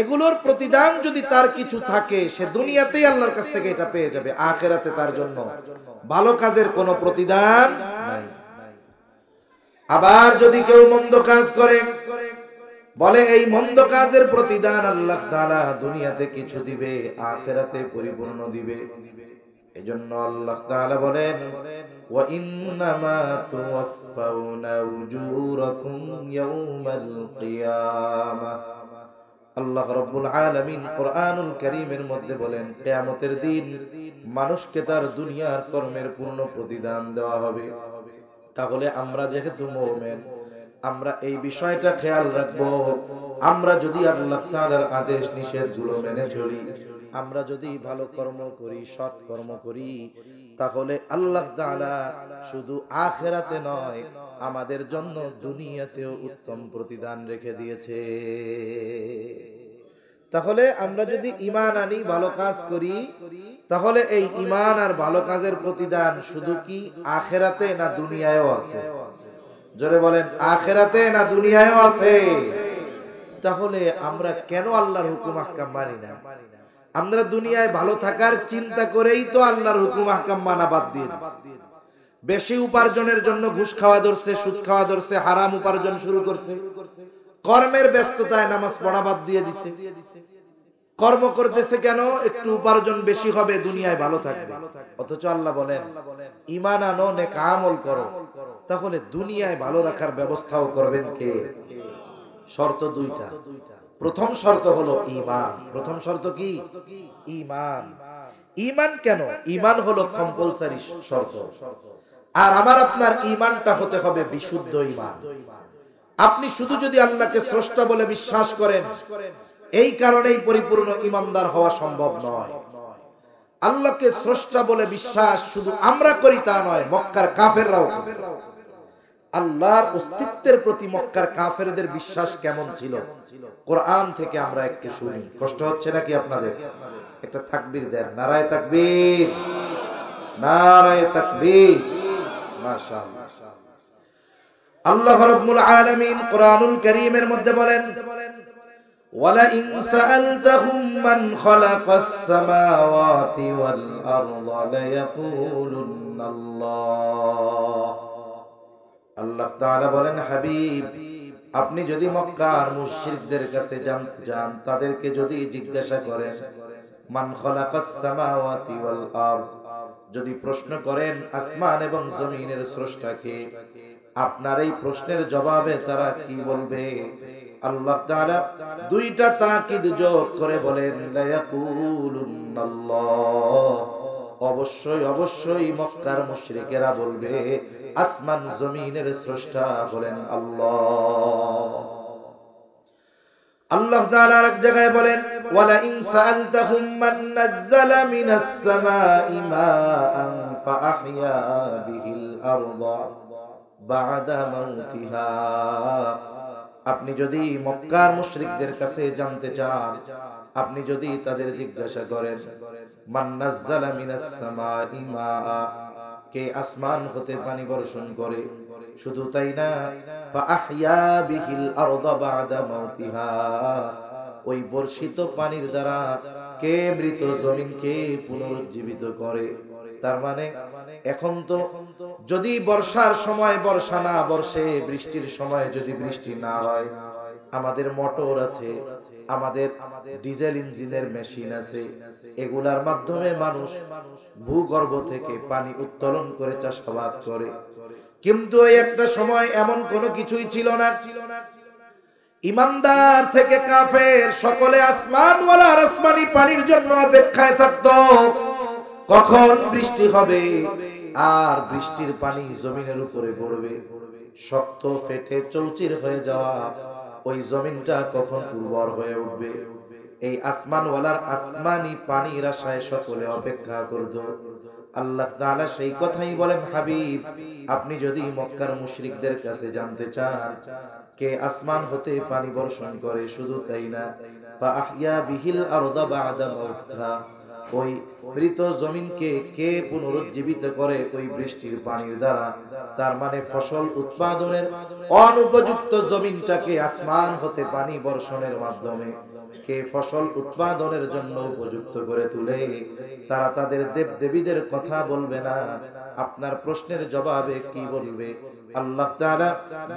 এগুলোর প্রতিদান যদি তার কিছু থাকে, সে দুনিয়াতেই আল্লাহর কাছ থেকে এটা পেয়ে যাবে, আখিরাতে তার জন্য ভালো কাজের কোনো প্রতিদান নাই। আবার যদি কেউ মন্দ কাজ করে, বলে এই মন্দ কাজের প্রতিদান আল্লাহ তাআলা দুনিয়াতে কিছু দিবে, আখিরাতে পরিপূর্ণ দিবে। এজন্য আল্লাহ তাআলা বলেন, ওয়া ইন্নামা তুওয়াফাউনা উজুরাকুম ইয়াউমাল কিয়ামাহ। আল্লাহ রাব্বুল আলামিন কোরআনুল কারীমের মধ্যে বলেন, কিয়ামতের দিন মানুষকে তার দুনিয়ার কর্মের পূর্ণ প্রতিদান দেওয়া হবে। তাহলে আমরা যেহেতু মুমিন, আমরা এই বিষয়টা খেয়াল রাখবো। আমরা যদি আল্লাহ তাআলার আদেশ নিষেধগুলো মেনে চলি, আমরা যদি ভালো কর্ম করি, সৎ কর্ম করি, তাহলে আল্লাহ তাআলা শুধু আখিরাতে নয়, আমাদের জন্য দুনিয়াতেও উত্তম প্রতিদান রেখে দিয়েছে। তাহলে আমরা যদি ঈমান আনি, ভালো কাজ করি, তাহলে এই ঈমান আর ভালো কাজের প্রতিদান শুধু কি আখিরাতে না দুনিয়ায়ও আছে? জোরে বলেন, আখিরাতে না দুনিয়ায়ও আছে? তাহলে আমরা কেন আল্লাহর হুকুম আহকাম মানি না? আমরা দুনিয়ায় ভালো থাকার চিন্তা করেই তো আল্লাহর হুকুম আহকাম মানা বাদ দিয়ে দিয়েছি। বেশি উপার্জনের জন্য ঘুষ খাওয়া ধরছে, সুদ খাওয়া ধরছে, হারাম উপার্জন শুরু করছে। কর্মের ব্যস্ততায় নামাজ পড়া বাদ দিয়ে দিছে। কর্ম করতেছে কেন? একটু উপার্জন বেশি হবে, দুনিয়ায় ভালো থাকবে। অথচ আল্লাহ বলেন, ঈমান আনো, নেক আমল করো, তাহলে দুনিয়ায় ভালো রাখার ব্যবস্থাও করবেন কে? শর্ত দুইটা। প্রথম শর্ত হলো ঈমান। প্রথম শর্ত কি? ঈমান। ঈমান কেন? ঈমান হলো কম্পালসারি শর্ত। আর আমার আপনার ঈমানটা হতে হবে বিশুদ্ধ ঈমান। আপনি শুধু যদি আল্লাহকে স্রষ্টা বলে বিশ্বাস করেন, এই কারণেই পরিপূর্ণ ঈমানদার হওয়া সম্ভব নয়। আল্লাহকে স্রষ্টা বলে বিশ্বাস শুধু আমরা করি তা নয়, মক্কার কাফেররাও। আল্লাহর অস্তিত্বের প্রতি মক্কার কাফেরদের বিশ্বাস কেমন ছিল, কোরআন থেকে আমরা একটু শুনি। কষ্ট হচ্ছে নাকি আপনাদের? একটা তাকবীর দেন, নারায়ে তাকবীর, নারায়ে তাকবীর। মাশাআল্লাহ। আল্লাহ রাব্বুল আলামিন কোরআনুল কারীমের মধ্যে বলেন, ওয়ালা ইন সাআলতাহুম মান খালাকাস সামাওয়াতি ওয়াল আরদা লায়াকুলুন্নাল্লাহ। আল্লাহ তাআলা বলেন, হাবিব, আপনি যদি মক্কার মুশরিকদের কাছে যান, তাদেরকে যদি জিজ্ঞাসা করেন, মান খালাকাস সামাওয়াতি ওয়াল আরদ, যদি প্রশ্ন করেন আসমান এবং জমিনের স্রষ্টাকে, আপনার এই প্রশ্নের জবাবে তারা কি বলবে? আল্লাহ তাআলা দুইটা তাকিদ যোগ করে বলেন, লায়াকুলুন্নাল্লাহ। অবশ্যই অবশ্যই মক্কার মুশরিকেরা বলবে, আসমান জমিনের স্রষ্টা হলেন আল্লাহ। আল্লাহ তাআলা এক জায়গায় বলেন, ওয়ালা ইন সাআলতাহুম মান নাযালা মিনাস সামাই মাআন ফাআহইয়া বিহিল আরদা বা'দা মাউতিহা। আপনি যদি মক্কার মুশরিকদের কাছে জানতে চান, আপনি যদি তাদের জিজ্ঞাসা করেন, মান নাযালা মিনাস সামাই মাআ, কে আসমান হতে পানি বর্ষণ করে, শুধু তাই না, ফাআহইয়া বিহিল আরদা বা'দা মাউতিহা, ওই বর্ষিত পানির দ্বারা কে মৃত জমিনকে পুনরুজ্জীবিত করে। তার মানে এখন তো যদি বর্ষার সময় বর্ষা না বর্ষে, বৃষ্টির সময় যদি বৃষ্টি না হয়, আমাদের মোটর আছে, আমাদের ডিজেল ইঞ্জিনের মেশিন আছে, এগুলার মাধ্যমে মানুষ ভূগর্ভ থেকে পানি উত্তোলন করে চাষাবাদ করে। কিন্তু এই একটা সময় এমন কোনো কিছুই ছিল না। ইমানদার থেকে কাফের সকলে আসমানওয়ালা আর আসমানি পানির জন্য অপেক্ষায় থাকতো, কখন বৃষ্টি হবে আর বৃষ্টির পানি জমিনের উপরে পড়বে। শক্ত ফেটে চৌচির হয়ে যাওয়া ওই জমিনটা কখন উর্বর হয়ে উঠবে, এই আসমানওয়ালার আসমানি পানির আশায় সকলে অপেক্ষা করত। আল্লাহ তাআলা সেই কথাই বলেন, হাবিব আপনি যদি মক্কার মুশরিকদের কাছে জানতে চান কে আসমান হতে পানি বর্ষণ করে, শুধু তাই না, ফাআহইয়া বিহিল আরদা বা'দা মাউতিহা, ওই মৃত জমিনকে কে পুনরুজ্জীবিত করে ওই বৃষ্টির পানির দ্বারা, তার মানে ফসল উৎপাদনের অনুপযুক্ত জমিনটাকে আসমান হতে পানি বর্ষণের মাধ্যমে কে ফসল উৎপাদনের জন্য উপযুক্ত করে তুলে, তারা তাদের দেবদেবীদের কথা বলবে না। আপনার প্রশ্নের জবাবে কি বলবে? আল্লাহ তাআলা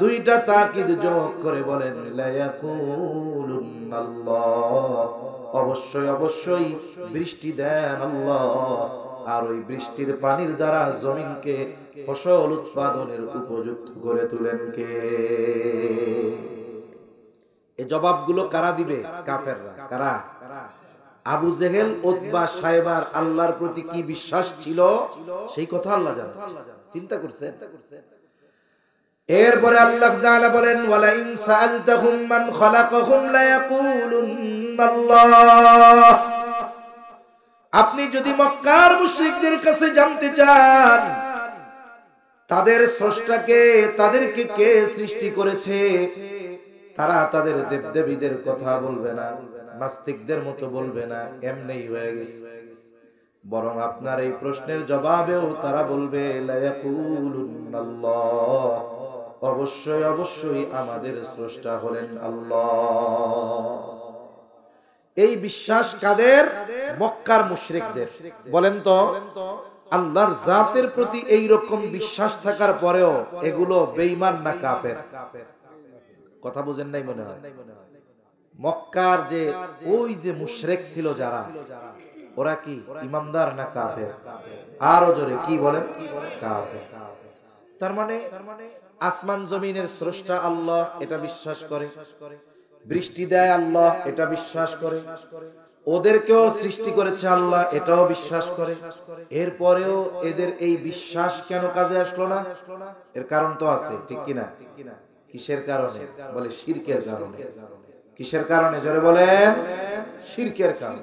দুইটা তাকিদ যোগ করে বলেন, লা ইয়াকুলুনাল্লাহ, অবশ্যই অবশ্যই বৃষ্টি দেন আল্লাহ, আর ওই বৃষ্টির পানির দ্বারা জমিনকে ফসল উৎপাদনের উপযুক্ত করে তুলেন কে? এই জবাবগুলো কারা দিবে? কাফেররা। কারা? আবু জেহেল, উতবা, সাইবার আল্লাহর প্রতি কি বিশ্বাস ছিল সেই কথা আল্লাহ জানেন। চিন্তা করছেন? এরপরে আল্লাহ তাআলা বলেন, ওয়ালা ইন সাআলতাহুম মান খালাকাহুম লা ইয়াকুলুনাল্লাহ, আপনি যদি মক্কার মুশরিকদের কাছে জানতে চান তাদের স্রষ্টাকে, তাদেরকে কে সৃষ্টি করেছে, তারা তাদের দেবদেবীদের কথা বলবে না, নাস্তিকদের মতো বলবে না এমনি হয়ে গেছে, বরং আপনার এই প্রশ্নের জবাবেও তারা বলবে লা ইয়াকুলুনাল্লাহ, অবশ্যই অবশ্যই আমাদের স্রষ্টা হলেন আল্লাহ। এই বিশ্বাস কাদের? মক্কার মুশরিকদের। বলেন তো, আল্লাহর জাতের প্রতি এই রকম বিশ্বাস থাকার পরেও এগুলো বেঈমান না কাফের? কথা বুঝেন নাই মনে হয়। মক্কার যে ওই যে মুশরিক ছিল যারা, ওরা কি ইমানদার না কাফের? আরো জোরে কি বলেন? কাফের। তার মানে আসমান জমিনের স্রষ্টা আল্লাহ এটা বিশ্বাস করে, বৃষ্টি দেয় আল্লাহ এটা বিশ্বাস করে, ওদেরকেও সৃষ্টি করেছে আল্লাহ এটাও বিশ্বাস করে। এরপরেও এদের এই বিশ্বাস কেন কাজে আসলো না? এর কারণ তো আছে, ঠিক কিনা? কিসের কারণে? বলে শিরকের কারণে। কিসের কারণে? জোরে বলেন। শিরকের কারণে।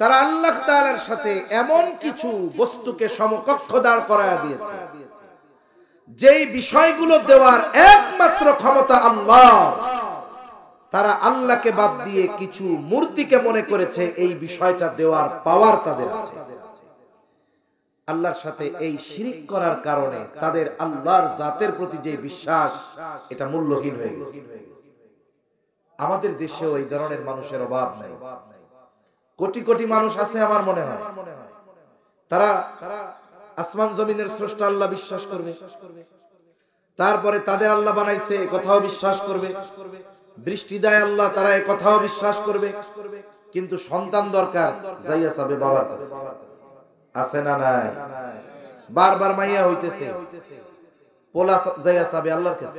তারা আল্লাহ তাআলার সাথে এমন কিছু বস্তুকে সমকক্ষ দাঁড় করায়া দিয়েছে যেই বিষয়গুলো দেওয়ার একমাত্র ক্ষমতা আল্লাহ, তারা আল্লাহকে বাদ দিয়ে কিছু মূর্তিকে মনে করেছে এই বিষয়টা দেওয়ার পাওয়ার তাদের আছে। আল্লাহর সাথে এই শিরক করার কারণে তাদের আল্লাহর জাতের প্রতি যে বিশ্বাস এটা মূল্যহীন হয়ে গেছে। আমাদের দেশেও এই ধরনের মানুষের অভাব নাই। কোটি কোটি মানুষ আছে আমার মনে হয়, তারা আসমান জমিনের স্রষ্টা আল্লাহ বিশ্বাস করবে, তারপরে তাদের আল্লাহ বানাইছে কথাও বিশ্বাস করবে, বৃষ্টি দেয় আল্লাহ তারা এই কথাও বিশ্বাস করবে, কিন্তু সন্তান দরকার যাইয়া যাবে বাবার কাছে। আছে না নাই? বারবার মাইয়া হইতেছে, পোলা যাইয়া যাবে আল্লাহর কাছে,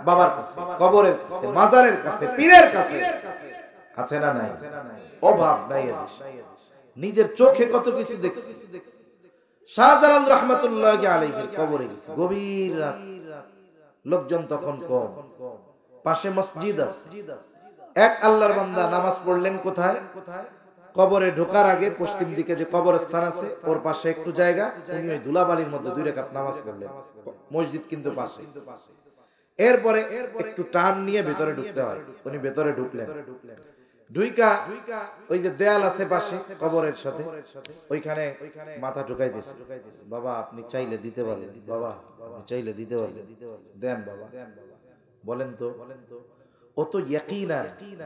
বাবার কাছে, কবরের কাছে, মাজারের কাছে, পীরের কাছে। আছে না নাই? অভাব নাই। নিজের চোখে কত কিছু দেখছি। শাহজালাল রাহমাতুল্লাহি আলাইহির কবরে গেছে, গভীর রাত, লোকজন তখন কম, পাশে মসজিদ আছে। এক আল্লাহর বান্দা নামাজ পড়লেন কোথায়? কবরে ঢোকার আগে পশ্চিম দিকে যে কবরস্থান আছে ওর পাশে একটু জায়গা, উনি ওই ধুলাবালির মধ্যে 2 রাকাত নামাজ পড়লেন। মসজিদ কিন্তু পাশে। এরপরে একটু টান নিয়ে ভেতরে ঢুকতে হয়, উনি ভেতরে ঢুকলেন। ঢুইকা ওই যে দেয়াল আছে পাশে কবরের সাথে, ওইখানে মাথা ঢুকাই দিয়েছে। বাবা আপনি চাইলে দিতে পারলেন, বাবা আপনি চাইলে দিতে পারলেন, দেন বাবা। বলেন তো, ও তো ইয়াকিনা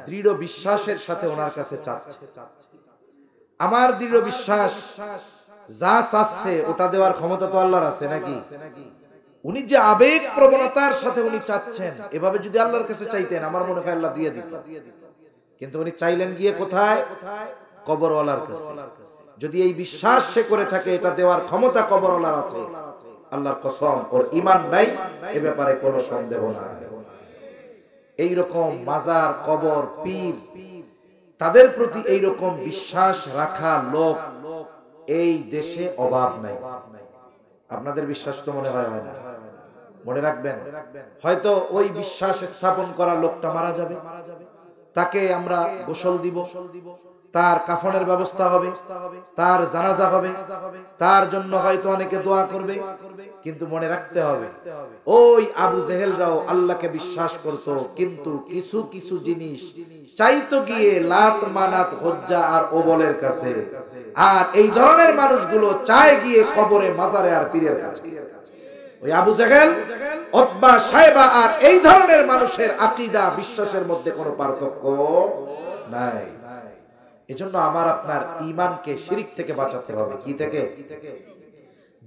দৃঢ় বিশ্বাসের সাথে ওনার কাছে চাচ্ছে। আমার দৃঢ় বিশ্বাস যা চাচ্ছে ওটা দেওয়ার ক্ষমতা তো আল্লাহর আছে নাকি? উনি যে আবেগ প্রবণতার সাথে উনি চাচ্ছেন, এভাবে যদি আল্লাহর কাছে চাইতেন আমার মনে হয় আল্লাহ দিয়ে দিত। কিন্তু উনি চাইলেন গিয়ে কোথায়? কবরওয়ালার কাছে। যদি এই বিশ্বাস সে করে থাকে এটা দেওয়ার ক্ষমতা কবরওয়ালার আছে, আল্লাহর কসম ওর ঈমান নাই, এ ব্যাপারে কোনো সন্দেহ নাই। এইরকম মাজার, কবর, পীর, তাদের প্রতি এইরকম বিশ্বাস রাখা লোক এই দেশে অভাব নাই। আপনাদের বিশ্বাস তো মনে হয় না। মনে রাখবেন, হয়তো ওই বিশ্বাস স্থাপন করা লোকটা মারা যাবে, তাকে আমরা গোসল দিব, তার কাফনের ব্যবস্থা হবে, তার জানাজা হবে, তার জন্য হয়তো অনেকে দোয়া করবে। কিন্তু মনে রাখতে হবে ওই আবু জেহেলরাও আল্লাহকে বিশ্বাস করত, কিন্তু কিছু কিছু জিনিস চাইতো গিয়ে লাত, মানাত, হজ্জা আর ওবলের কাছে। আর এই ধরনের মানুষগুলো চায় গিয়ে কবরে, মাজারে আর পীরের কাছে। ওই আবু জেহেল, উতবা, সাইবা আর এই ধরনের মানুষের আকীদা, বিশ্বাসের মধ্যে কোনো পার্থক্য নাই। এজন্য আমার আপনার ঈমানকে শিরিক থেকে বাঁচাতে হবে। কি থেকে?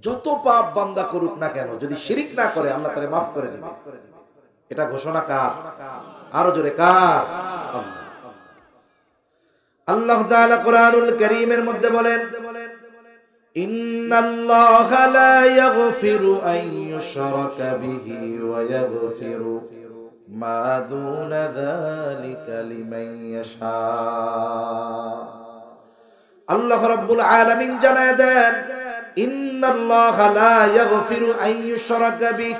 যত পাপ বান্দা করুক না কেন, যদি শিরিক না করে আল্লাহ তাআলা মাফ করে দিবেন। এটা ঘোষণা কার? আরো জোরে কার? আল্লাহ তাআলা কোরআনুল কারীমের মধ্যে বলেন, ইন্নাল্লাহা লা ইয়াগফিরু আন ইউশরাকা বিহি ওয়া ইয়াগফিরু মা দুনা যালিকা লিমান ইয়াশা। আল্লাহ রাব্বুল আলামিন জানায় দেন, ইন্নাল্লাহা লা ইয়াগফিরু আন ইউশরাকা বিহি,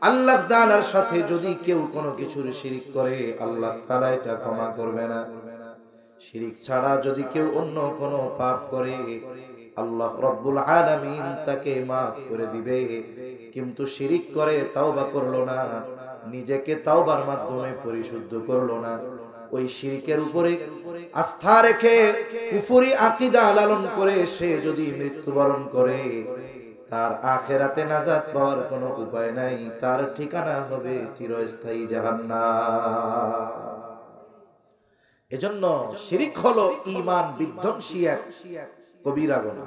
আল্লাহ তাআলার সাথে যদি কেউ কোনো কিছুর শিরিক করে আল্লাহ তাআলা এটা ক্ষমা করবে না। শিরিক ছাড়া যদি কেউ অন্য কোনো পাপ করে আল্লাহ রাব্বুল আলামিন তাকে মাফ করে দিবে। কিন্তু শিরিক করে তাওবা করলো না, নিজেকে তাওবার মাধ্যমে পরিশুদ্ধ করলো না, ওই শিরকের উপরে আস্থা রেখে কুফরি আকীদা লালন করে সে যদি মৃত্যুবরণ করে, তার আখিরাতে নাজাত পাওয়ার কোনো উপায় নাই, তার ঠিকানা হবে চিরস্থায়ী জাহান্নাম। এজন্য শিরিক হলো ঈমান বিধ্বংসী এক কবিরা গুনাহ।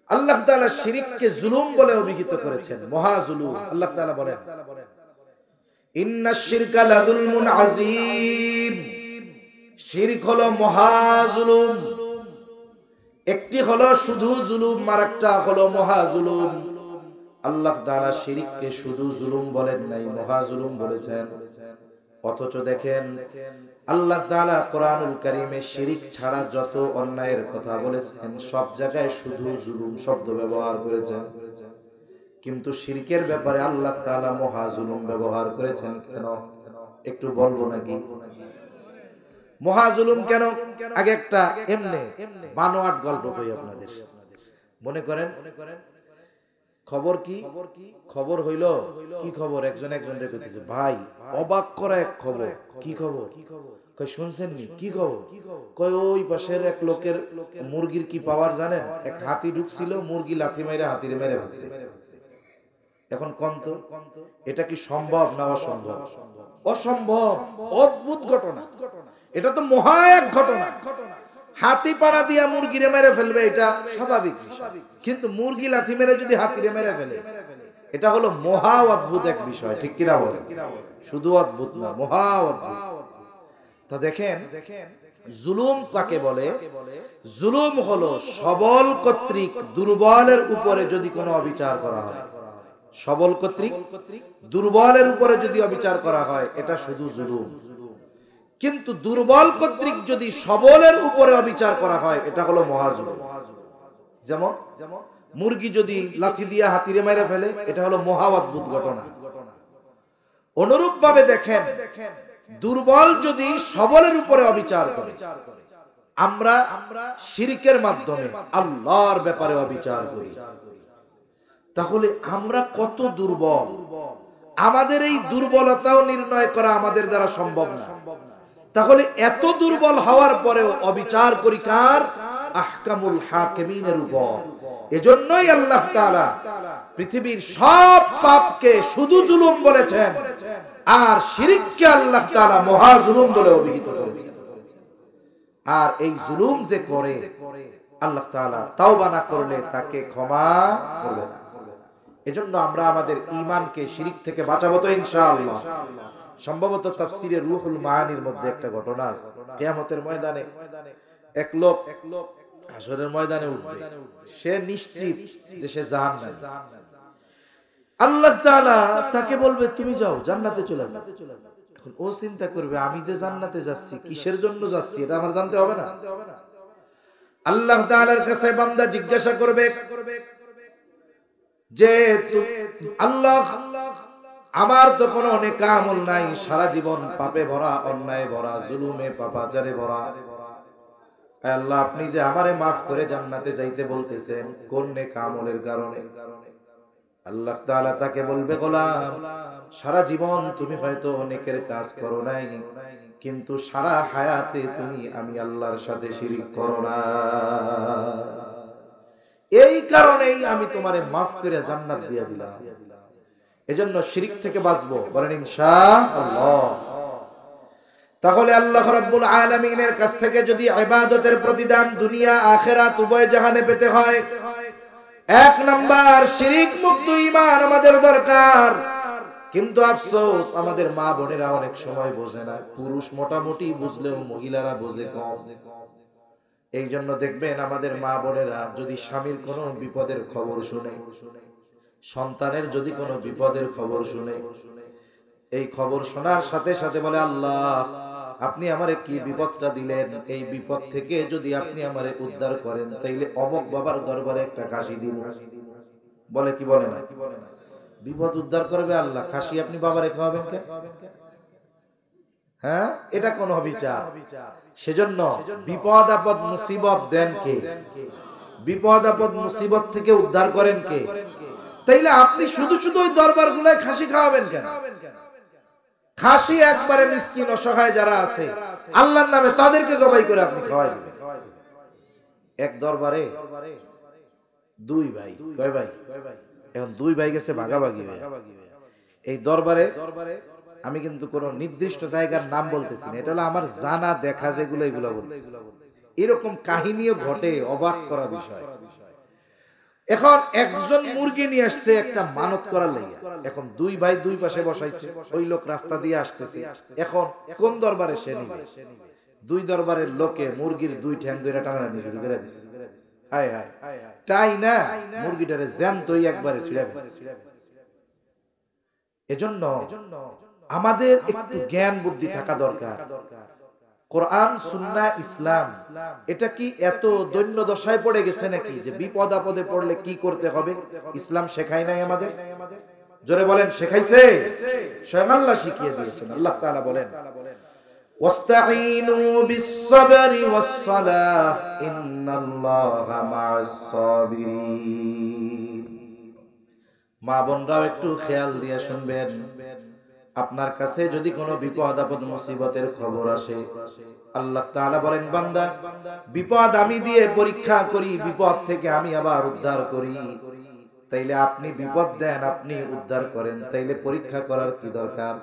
আল্লাহ তাআলা শিরিককে জুলুম বলে অভিহিত করেছেন, মহা জুলুম। আল্লাহ তাআলা বলেন, ইন্নাশ শিরকা লাযুলমুন আযীম, শিরক হলো মহা জুলুম। একটি হলো শুধু জুলুম, আরেকটা হলো মহা জুলুম। আল্লাহ তাআলা শিরককে শুধু জুলুম বলেন নাই, মহা জুলুম বলেছেন। অথচ দেখেন আল্লাহ তাআলা কোরআনুল কারীমে শিরক ছাড়া যত অন্যায়ের কথা বলেছেন সব জায়গায় শুধু জুলুম শব্দ ব্যবহার করেছেন, কিন্তু শিরকের ব্যাপারে আল্লাহ তাআলা মহা জুলুম ব্যবহার করেছেন। কেন একটু বলবো নাকি? মহা জুলুম কেন? আগে একটা এমনে বানোয়াট গল্প কই আপনাদের। মনে করেন খবর কি? খবর হইল কি খবর? একজন একজনকে কইতেছে, ভাই অবাক করা এক খবর। কি খবর? কই শুনছেন নি? কি খবর? কই ওই পাশের এক লোকের মুরগির কি পাওয়ার জানেন? এক হাতি ঢুকছিল, মুরগি লাথি মাইরা হাতিরে মেরে ফেলছে। এখন কোন তো এটা কি সম্ভব না অসম্ভব? অসম্ভব। অদ্ভুত ঘটনা, এটা তো মহা এক ঘটনা। হাতি পাড়া দিয়া মুরগিরে মেরে ফেলবে এটা স্বাভাবিক বিষয়, কিন্তু মুরগি লাথি মেরে যদি হাতিরে মেরে ফেলে এটা হলো মহা অদ্ভুত এক বিষয়। ঠিক কিনা বলেন? শুধু অদ্ভুত না, মহা অদ্ভুত। তা দেখেন জুলুম কাকে বলে? জুলুম হলো সবল কর্তৃক দুর্বলের উপরে যদি কোনো অবিচার করা হয়, সবল কর্তৃক দুর্বলের উপরে যদি অবিচার করা হয় এটা শুধু জুলুম। কিন্তু দুর্বল কর্তৃক যদি সবলের উপরে অবিচার করা হয় এটা হলো মহাজুলুম। যেমন মুরগি যদি লাথি দিয়ে হাতিরে মেরে ফেলে এটা হলো মহা অদ্ভুত ঘটনা। অনুরূপ ভাবে দেখেন দুর্বল যদি সবলের উপরে অবিচার করে, আমরা শিরকের মাধ্যমে আল্লাহর ব্যাপারে অবিচার করি, তাহলে আমরা কত দুর্বল। আমাদের এই দুর্বলতাও নির্ণয় করা আমাদের দ্বারা সম্ভব না। তাহলে এত দুর্বল হওয়ার পরেও অবিচার করি কার? আহকামুল হাকিমিনের উপর। এজন্যই আল্লাহ তাআলা পৃথিবীর সব পাপকে শুধু জুলুম বলেছেন, আর শিরককে আল্লাহ তাআলা মহা জুলুম বলে অভিহিত করেছেন। আর এই জুলুম যে করে আল্লাহ তাআলা তাওবা না করলে তাকে ক্ষমা করবে না। এজন্য আমরা আমাদের ঈমানকে শিরক থেকে বাঁচাবো তো ইনশাআল্লাহ। সম্ভবত তাফসীরে রুহুল মাআনির মধ্যে একটা ঘটনা আছে, কিয়ামতের ময়দানে এক লোক হাসরের ময়দানে উঠবে, সে নিশ্চিত যে সে জাহান্নামী। আল্লাহ তাআলা তাকে বলবে তুমি যাও জান্নাতে চলে যাও। এখন ও চিন্তা করবে আমি যে জান্নাতে যাচ্ছি কিসের জন্য যাচ্ছি এটা আমার জানতে হবে না। আল্লাহ তাআলার কাছে বান্দা জিজ্ঞাসা করবে যে আল্লাহ আমার তো কোনো নেক আমল নাই, সারা জীবন পাপে ভরা, অন্যায় ভরা, জুলুমে পাপাচারে ভরা। আল্লাহ আপনি যে আমারে মাফ করে জান্নাতে যাইতে বলতেছেন কোন নেক আমলের কারণে? আল্লাহ তাআলা তাকে বলবে গোলাম সারা জীবন তুমি হয়তো নেকের কাজ করো নাই, কিন্তু সারা হায়াতে তুমি আমি আল্লাহর সাথে শিরক করো না, এই কারণেই আমি তোমারে মাফ করে জান্নাত দিয়ে দিলাম। এজন্য শিরক থেকে বাঁচবো, বলেন ইনশাআল্লাহ। তাহলে আল্লাহ রাব্বুল আলামিনের কাছ থেকে যদি ইবাদতের প্রতিদান দুনিয়া আখিরাত উভয় জাহানে পেতে হয়, এক নাম্বার শিরক মুক্ত ঈমান আমাদের দরকার। কিন্তু আফসোস আমাদের মা বোনেরা অনেক সময় বোঝে না, পুরুষ মোটামুটি বুঝলেও মহিলারা বোঝে কম। এই জন্য দেখবেন আমাদের মা বোনেরা যদি স্বামীর কোনো বিপদের খবর শুনে, সন্তানের যদি কোনো বিপদের খবর শুনে, এই খবর শোনার সাথে সাথে বলে আল্লাহ আপনি আমারে কি বিপদটা দিলেন, এই বিপদ থেকে যদি আপনি আমারে উদ্ধার করেন তাইলে অমক বাবার দরবারে একটা খাসি দিব। বলে কি বলে না? বিপদ উদ্ধার করবে আল্লাহ, খাসি আপনি বাবারে খাওয়াবেন কেন? হ্যাঁ, এটা কোন বিচার? সেজন্য বিপদ আপদ মুসিবত দেন কে? বিপদ আপদ মুসিবত থেকে উদ্ধার করেন কে? তাইলে আপনি শুধু শুধু ওই দরবার গুলায় খাসি খাওয়াবেন কেন? খাসি একবারে মিসকিন অসহায় যারা আছে আল্লাহর নামে তাদেরকে জবাই করে আপনি খাওয়াই দিবেন। এক দরবারে দুই ভাই, কয় ভাই? এখন দুই ভাই গেছে ভাগাভাগি হয়ে। এই দরবারে আমি কিন্তু কোন নির্দিষ্ট জায়গার নাম বলতেছি না, এটা হলো আমার জানা দেখা যেগুলো এগুলো বলতেছি। এরকম কাহিনীও ঘটে, অবাক করা বিষয়। এখন একজন মুরগি নিয়ে আসছে একটা মানত করার লাগা। এখন দুই ভাই দুই পাশে বসাইছে, ওই লোক রাস্তা দিয়ে আসতেছে। এখন কোন দরবারে সে নিবে? দুই দরবারের লোকে মুরগির দুই ঠ্যাং ধরে টানাটানি শুরু করে দিছে। হায় হায়, তাই না মুরগিটারে জ্যান্তই একবারে ছিঁড়ে ফেলছে। এজন্য আমাদের একটু জ্ঞান বুদ্ধি থাকা দরকার। কোরআন সুন্নাহ ইসলাম এটা কি এত দৈন্য দশায় পড়ে গেছে নাকি যে বিপদ আপদে পড়লে কি করতে হবে ইসলাম শেখায় নাই আমাদের? জোরে বলেন শেখাইছে? স্বয়ং আল্লাহ শিখিয়ে দিয়েছেন। আল্লাহ তাআলা বলেন ওয়াস্তাঈনু বিস-সাবরি ওয়াস-সালাহ ইন্নাল্লাহা মা'আস-সাবিরিন। মা বোনরাও একটু খেয়াল দিয়ে শুনবেন, আপনার কাছে যদি কোনো বিপদ আপদ মুসিবতের খবর আসে, আল্লাহ তাআলা বলেন বান্দা বিপদ আমি দিয়ে পরীক্ষা করি, বিপদ থেকে আমি আবার উদ্ধার করি। তাইলে আপনি বিপদ দেন, আপনি উদ্ধার করেন, তাইলে পরীক্ষা করার কি দরকার?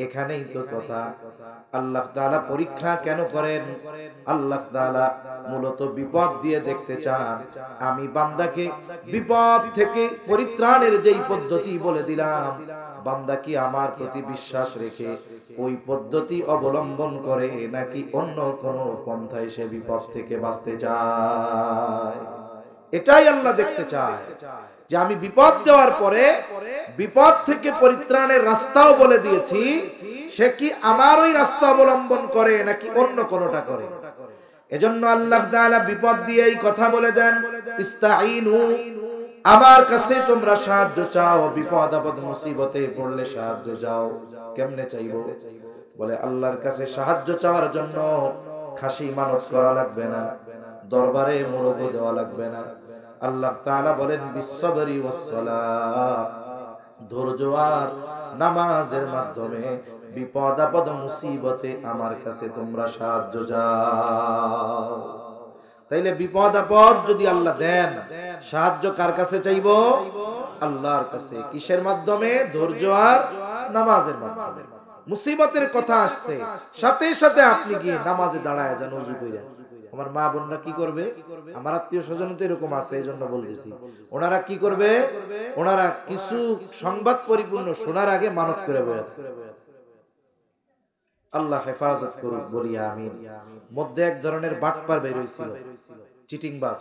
এখানেই তো কথা। আল্লাহ তাআলা পরীক্ষা কেন করেন? আল্লাহ তাআলা মূলত বিপদ দিয়ে দেখতে চান আমি বান্দাকে বিপদ থেকে পরিত্রাণের যেই পদ্ধতি বলে দিলাম, বান্দা কি আমার প্রতি বিশ্বাস রেখে ওই পদ্ধতি অবলম্বন করে নাকি অন্য কোন পন্থায় সে বিপদ থেকে বাঁচতে চায়। এটাই আল্লাহ দেখতে চায় যে আমি বিপদ দেওয়ার পরে বিপদ থেকে পরিত্রাণের রাস্তাও বলে দিয়েছি, সে কি আমার ওই রাস্তা অবলম্বন করে নাকি অন্য কোনটা করে। এজন্য আল্লাহ তাআলা বিপদ দিয়ে এই কথা বলে দেন ইস্তাঈনু, আমার কাছে তোমরা সাহায্য চাও, বিপদ আপদ মুসিবতে পড়লে সাহায্য চাও। কেমনে চাইবো? বলে আল্লাহর কাছে সাহায্য চাওয়ার জন্য খাসি মানত করা লাগবে না, দরবারে মোরগ দেওয়া লাগবে না। আল্লাহ তাআলা বলেন বিস-সাবরি ওয়াস-সালাহ, ধৈর্য আর নামাজের মাধ্যমে বিপদ আপদ মুসিবতে আমার কাছে তোমরা সাহায্য চাও। তাইলে বিপদ আপদ যদি আল্লাহ দেন, সাহায্য কার কাছে চাইবো? আল্লাহর কাছে। কিসের মাধ্যমে? ধৈর্য আর নামাজের মাধ্যমে। মুসিবতের কথা আসছে, সাথে সাথে আপনি গিয়ে নামাজে দাঁড়ায় যান, ওযু কইরা আমার মা বোনরা কি করবে, আমার আত্মীয় স্বজন তো এরকম আছে, এই জন্য বলতেছি, ওনারা কি করবে, ওনারা কিছু সংবাদ পরিপূর্ণ শোনার আগে মানত করে বেড়াতে। আল্লাহ হেফাজত করুক, বলি আমিন। মধ্যে এক ধরনের বাটপার বের হইছিল, চিটিংবাজ।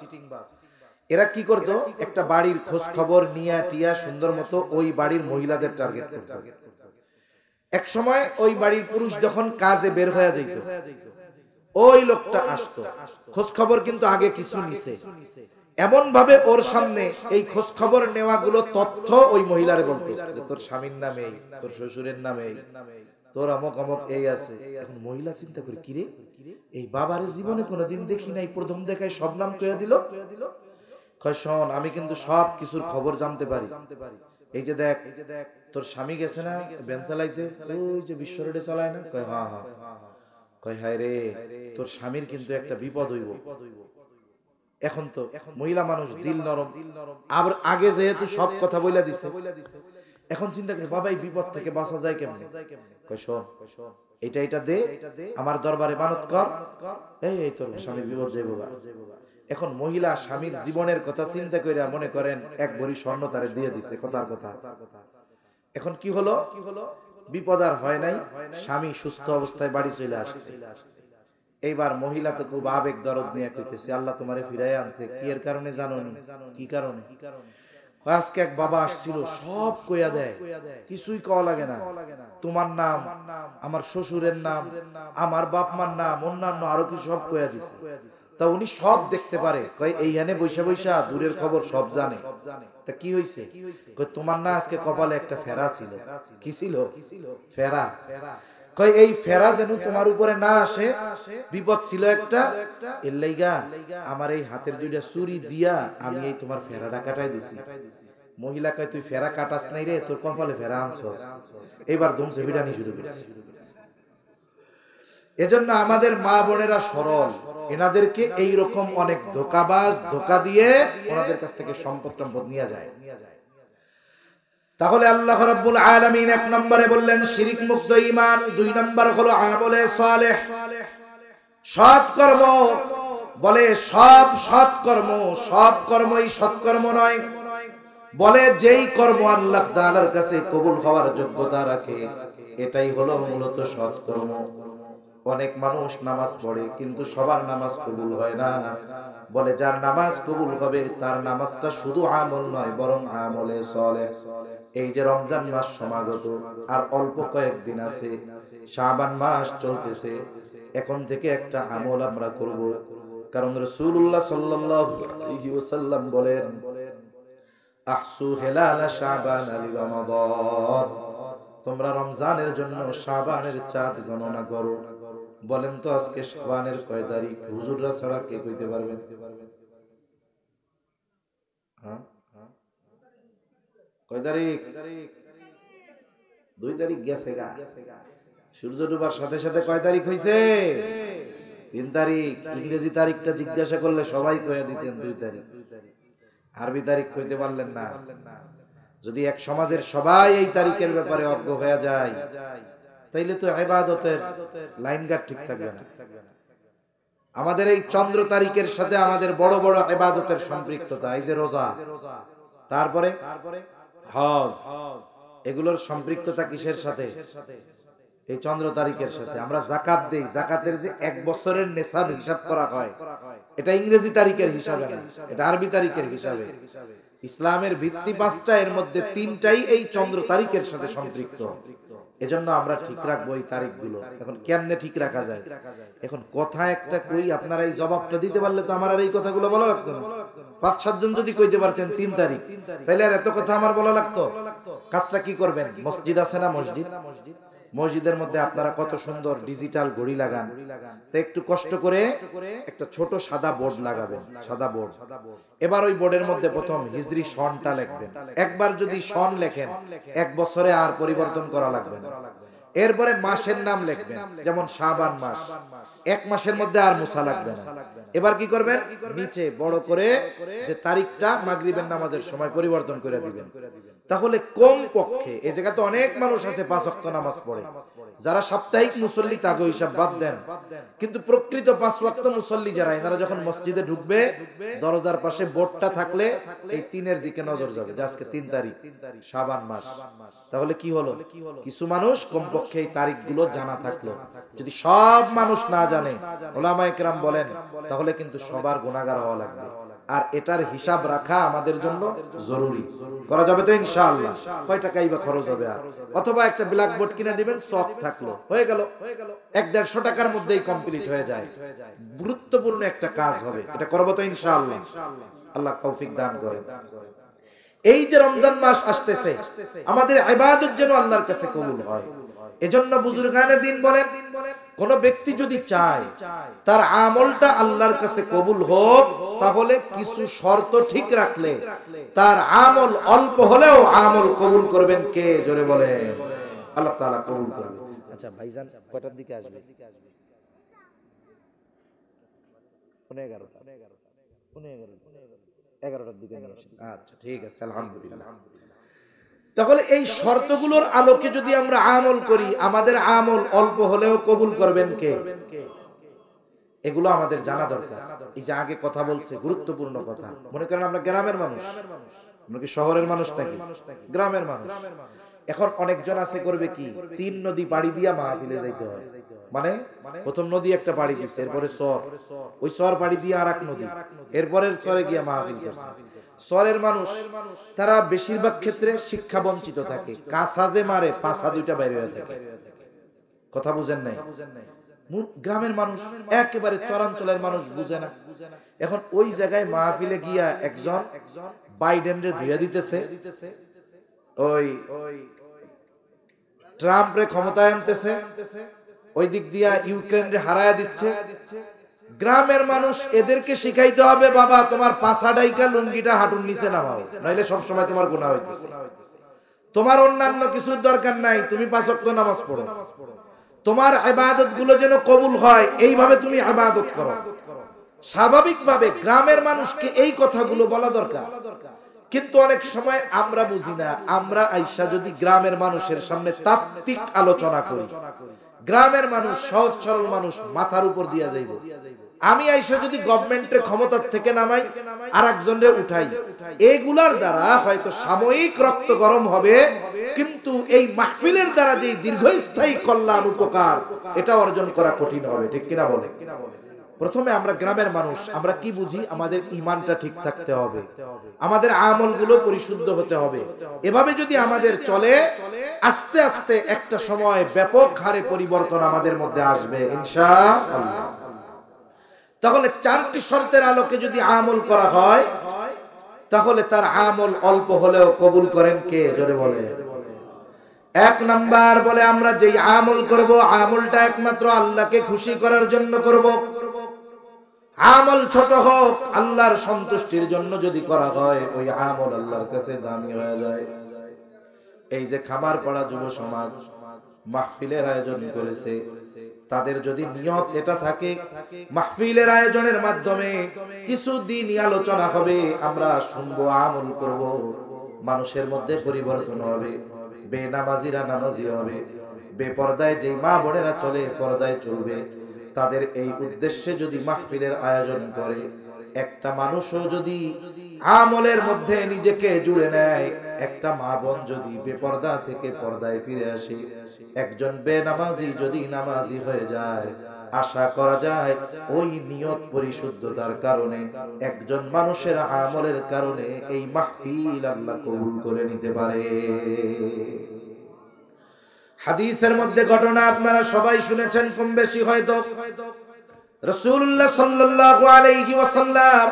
এরা কি করতো, একটা বাড়ির খোঁজ খবর নিয়া টিয়া সুন্দর মতো ওই বাড়ির মহিলাদের টার্গেট করতো। এক সময় ওই বাড়ির পুরুষ যখন কাজে বের হয়ে যেত, ওই লোকটা আসতো, খোঁজ খবর কিন্তু আগে কিছু নিছে, এমন ভাবে ওর সামনে এই খোঁজ খবর নেওয়া গুলো তথ্য ওই মহিলারে বলতো যে তোর স্বামীর নামে, তোর শ্বশুরের নামে, তোর অমক অমক এই আছে। এখন মহিলা চিন্তা করে, কিরে এই বাবারে জীবনে কোনোদিন দেখি নাই, প্রথম দেখায় সব নাম কইয়া দিল। কয় শোন, আমি কিন্তু সব কিছুর খবর জানতে পারি। এই যে দেখ, তোর স্বামী গেছে না ভ্যান চালাইতে, ওই যে বিশ্ব রোডে চালায় না? কয় হ্যাঁ হ্যাঁ। কয় হায় রে, তোর স্বামীর কিন্তু একটা বিপদ হইব। এখন তো মহিলা মানুষ, দিল নরম, আবার আগে যেহেতু সব কথা বইলা দিছে, এখন চিন্তা করে বাবা এই বিপদ থেকে বাঁচা যায় কেমনে? কয় শোন, এটা এটা দে, আমার দরবারে মানত কর, এই তোর স্বামীর বিপদ যাইব। এখন মহিলা স্বামীর জীবনের কথা চিন্তা করে মনে করেন এক ভরি স্বর্ণ তারে দিয়ে দিছে, কথার কথা। এখন কি হলো, বিপদ আর হয় নাই, স্বামী সুস্থ অবস্থায় বাড়ি চলে আসছে। এইবার মহিলা তো খুব আবেগ দরদ নিয়ে কইতেছে, আল্লাহ তোমারে ফিরাই আনছে, কি এর কারণে জানো? কি কারণে? আজকে এক বাবা আসছিল, সব কইয়া দেয়, কিছুই কওয়া লাগে না, তোমার নাম, আমার শ্বশুরের নাম, আমার বাপ মার নাম, অন্যান্য আরো কিছু সব কইয়া দিছে। তা উনি সব দেখতে পারে, কয় এইখানে বৈশা বৈশা দূরের খবর সব জানে। তা কি হইছে? কয় তোমার না আজকে কপালে একটা ফেরা ছিল। কি ছিল? ফেরা। কয় এই ফেরা যেন তোমার উপরে না আসে, বিপদ ছিল একটা, এর লাইগা আমার এই হাতের দুইটা চুরি দিয়া আমি এই তোমার ফেরাটা কাটাই দিছি। মহিলা কয় তুই ফেরা কাটাস নাই রে, তোর কপালে ফেরা আনছস। এবার দমছে ভিড়ানি শুরু করছে। এজন্য আমাদের মা বোনেরা সরল, এনাদেরকে এই রকম অনেক ধোকাবাজ ধোকা দিয়ে ওনাদের কাছ থেকে সম্পদ সম্পদ নিয়ে যায়। তাহলে আল্লাহ রাব্বুল আলামিন এক নম্বরে বললেন শিরিক মুক্ত ঈমান, দুই নম্বর হলো আমলে সালেহ, সৎ কর্ম। বলে সব সৎ কর্ম, সব কর্মই সৎকর্ম নয়। বলে যেই কর্ম আল্লাহ তাআলার কাছে কবুল হওয়ার যোগ্যতা রাখে, এটাই হলো মূলত সৎকর্ম। অনেক মানুষ নামাজ পড়ে কিন্তু সবার নামাজ কবুল হয় না। বলে যার নামাজ কবুল হবে তার নামাজটা শুধু আমল নয়, বরং আমলে সালেহ। এই যে রমজান মাস সমাগত, আর অল্প কয়েকদিন আছে, শাবান মাস চলতেছে, এখন থেকে একটা আমল আমরা করব। কারণ রাসূলুল্লাহ সাল্লাল্লাহু আলাইহি ওয়াসাল্লাম বলেন, আহসু হিলাল শাবান আলি রমাদান, তোমরা রমজানের জন্য শাবানের চাঁদ গণনা করো। বলেন তো আজকে শাবানের কয় তারিখ? হুজুররা ছাড়া কে কইতে পারবেন? হ্যাঁ, কয় তারিখ? 2 তারিখ গেছে গা। সূর্য ডুবার সাথে সাথে কয় তারিখ হইছে? 3 তারিখ। ইংরেজি তারিখটা জিজ্ঞাসা করলে সবাই কইয়া দিতেন 2 তারিখ। আরবি তারিখ কইতে পারলেন না। যদি এক সমাজের সবাই এই তারিখের ব্যাপারে অজ্ঞ হয়ে যায়, তাইলে তো ইবাদতের লাইন গার্ড ঠিক থাকবে না। আমাদের এই চন্দ্র তারিখের সাথে আমাদের বড় বড় ইবাদতের সম্পৃক্ততা, এই যে রোজা, তারপরে হজ, এগুলোর সম্পৃক্ততা কিসের সাথে? এই চন্দ্র তারিখের সাথে। আমরা যাকাত দেই, যাকাতের যে 1 বছরের নেসাব হিসাব করা হয়, এটা ইংরেজি তারিখের হিসাবে না, এটা আরবি তারিখের হিসাবে। ইসলামের ভিত্তি 5টা, এর মধ্যে 3টাই এই চন্দ্র তারিখের সাথে সম্পৃক্ত। এজন্য আমরা ঠিক রাখবো এই তারিখগুলো। এখন কেমনে ঠিক রাখা যায়? এখন কথা একটা কই, আপনারা এই জবাবটা দিতে পারলে তো আমার আর এই কথাগুলো বলা লাগতো না। 5-7 জন যদি কইতে পারতেন 3 তারিখ, তাইলে আর এত কথা আমার বলা লাগতো? কাজটা কি করবেন? মসজিদ আছে না, মসজিদ, মসজিদের মধ্যে আপনারা কত সুন্দর ডিজিটাল ঘড়ি লাগান, তো একটু কষ্ট করে একটা ছোট সাদা বোর্ড লাগাবেন, সাদা বোর্ড। এবার ওই বোর্ডের মধ্যে প্রথম হিজরি সনটা লিখবেন। একবার যদি সন লেখেন, 1 বছরে আর পরিবর্তন করা লাগবে না। এরপরে মাসের নাম লিখবেন, যেমন শাবান মাস, 1 মাসের মধ্যে আর মুছা লাগবে না। এবার কি করবেন? নিচে বড় করে যে তারিখটা মাগরিবের নামাজের সময় পরিবর্তন করে দিবেন। তাহলে কম পক্ষে এই জায়গাতে অনেক মানুষ আছে 5 ওয়াক্ত নামাজ পড়ে, যারা সাপ্তাহিক মুসল্লি তাগো হিসাব বাদ দেন, কিন্তু প্রকৃত 5 ওয়াক্ত মুসল্লি যারা, এনারা যখন মসজিদে ঢুকবে দরজার পাশে বোর্ডটা থাকলে এই 3-এর দিকে নজর যাবে যে আজকে 3 তারিখ শাবান মাস। তাহলে কি হলো, কিছু মানুষ কমপক্ষে এই তারিখগুলো জানা থাকলো। যদি সব মানুষ না জানে, ওলামায়ে কেরাম বলেন, তাহলে কিন্তু সবার গুনাহগার হওয়া লাগবে। আর এটার হিসাব রাখা আমাদের জন্য জরুরি। করা যাবে তো ইনশাআল্লাহ? কয় টাকাই বা খরচ হবে? আর অথবা একটা ব্ল্যাকবোর্ড কিনে দিবেন, চক থাকলো, হয়ে গেল, 1-150 টাকার মধ্যেই কমপ্লিট হয়ে যায়। গুরুত্বপূর্ণ একটা কাজ হবে, এটা করব তো ইনশাআল্লাহ। আল্লাহ তৌফিক দান করেন। এই যে রমজান মাস আসতেছে, আমাদের ইবাদত যেন আল্লাহর কাছে কবুল হয়। এজন্য বুজুর্গানে দিন বলেন, কোন ব্যক্তি যদি চায় তার আমলটা আল্লাহর কাছে কবুল হোক, তাহলে কিছু শর্ত ঠিক রাখলে তার আমল অল্প হলেও আমল কবুল করবেন কে? জোরে বলেন, আল্লাহ তাআলা কবুল করবেন। আচ্ছা ভাইজান কয়টার দিকে আসবে? 11টার দিকে নিয়ে আসেন। আচ্ছা ঠিক আছে, আলহামদুলিল্লাহ। তাহলে এই শর্তগুলোর আলোকে যদি আমরা আমল করি, আমাদের আমল অল্প হলেও কবুল করবেন কে? এগুলো আমাদের জানা দরকার। এই যে আগে কথা বলছে, গুরুত্বপূর্ণ কথা। মনে করেন আমরা গ্রামের মানুষ, আমরা কি শহরের মানুষ নাকি? গ্রামের মানুষ। এখন অনেকজন আছে করবে কি, 3 নদী পাড়ি দিয়া মাহফিলে যাইতে হয়। মানে প্রথম নদী একটা পাড়ি দিচ্ছে, এরপরে চর, ওই চর পাড়ি দিয়ে আরেক নদী, এরপরের চরে গিয়া মাহফিল করছে। চরের মানুষ তারা বেশিরভাগ ক্ষেত্রে শিক্ষা বঞ্চিত থাকে, কাঁচা যে মারে পাছা 2টা বাইরে হয়ে থাকে। কথা বুঝেন নাই? গ্রামের মানুষ একেবারে চরাঞ্চলের মানুষ বুঝে না। এখন ওই জায়গায় মাহফিলে গিয়া একজন বাইডেনরে ধুইয়া দিতেছে, ওই ট্রাম্পরে ক্ষমতায় আনতেছে, ওই দিক দিয়া ইউক্রেনরে হারায়া দিচ্ছে। গ্রামের মানুষ এদেরকে শিখাইতে হবে, বাবা তোমার পাছা ডাইকা লুঙ্গিটা হাঁটুর নিচে নামাও, নাইলে সবসময় তোমার গুনাহ হইতেছে। তোমার অন্যান্য কিছুর দরকার নাই, তুমি 5 ওয়াক্ত নামাজ পড়ো। তোমার ইবাদত গুলো যেন কবুল হয়, এইভাবে তুমি ইবাদত করো। স্বাভাবিকভাবে গ্রামের মানুষকে এই কথাগুলো বলা দরকার। কিন্তু অনেক সময় আমরা বুঝি না। আমরা আইসা যদি গ্রামের মানুষের সামনে তাত্ত্বিক আলোচনা করি, গ্রামের মানুষ সহজ সরল মানুষ মাথার উপর দিয়া যাইব। আমি আইসা যদি গভর্নমেন্টের ক্ষমতার থেকে নামাই আর একজনরে উঠাই, এগুলার দ্বারা হয়তো সাময়িক রক্ত গরম হবে, কিন্তু এই মাহফিলের দ্বারা যে দীর্ঘস্থায়ী কল্যাণ উপকার, এটা অর্জন করা কঠিন হবে। ঠিক কিনা বলে? প্রথমে আমরা গ্রামের মানুষ, আমরা কি বুঝি? আমাদের ঈমানটা ঠিক থাকতে হবে, আমাদের আমলগুলো পরিশুদ্ধ হতে হবে। এভাবে যদি আমাদের চলে, আস্তে আস্তে একটা সময় ব্যাপক হারে পরিবর্তন আমাদের মধ্যে আসবে ইনশাআল্লাহ। তাহলে 4টি শর্তের আলোকে যদি আমল করা হয়, তাহলে তার আমল অল্প হলেও কবুল করেন কে? জোরে বলে। 1 নাম্বার বলে, আমরা যেই আমল করব, আমলটা একমাত্র আল্লাহকে খুশি করার জন্য করব। আমল ছোট হোক, আল্লাহর সন্তুষ্টির জন্য যদি করা হয়, ওই আমল আল্লাহর কাছে দামি হয়ে যায়। এই যে খামার পাড়া যুব সমাজ মাহফিলের আয়োজন করেছে, তাদের যদি নিয়ত এটা থাকে, মাহফিলের আয়োজনের মাধ্যমে কিছু দিনই আলোচনা হবে, আমরা শুনবো, আমল করব, মানুষের মধ্যে পরিবর্তন হবে, বেনামাজিরা নামাজি হবে, বেপরদায় যেই মা বোনেরা চলে পর্দায় চলবে। তাদের এই উদ্দেশ্যে যদি মাহফিলের আয়োজন করে, একটা মানুষও যদি আমলের মধ্যে নিজেকে জুড়ে নেয়, একটা মা বোন যদি বেপরদা থেকে পর্দায় ফিরে আসে, একজন বেনামাজি যদি নামাজি হয়ে যায়, আশা করা যায় ওই নিয়ত পরিশুদ্ধতার কারণে, একজন মানুষের আমলের কারণে এই মাহফিল আল্লাহ কবুল করে নিতে পারে। হাদিসের মধ্যে ঘটনা আপনারা সবাই শুনেছেন কম বেশি হয়তো। রাসূলুল্লাহ সাল্লাল্লাহু আলাইহি ওয়াসাল্লাম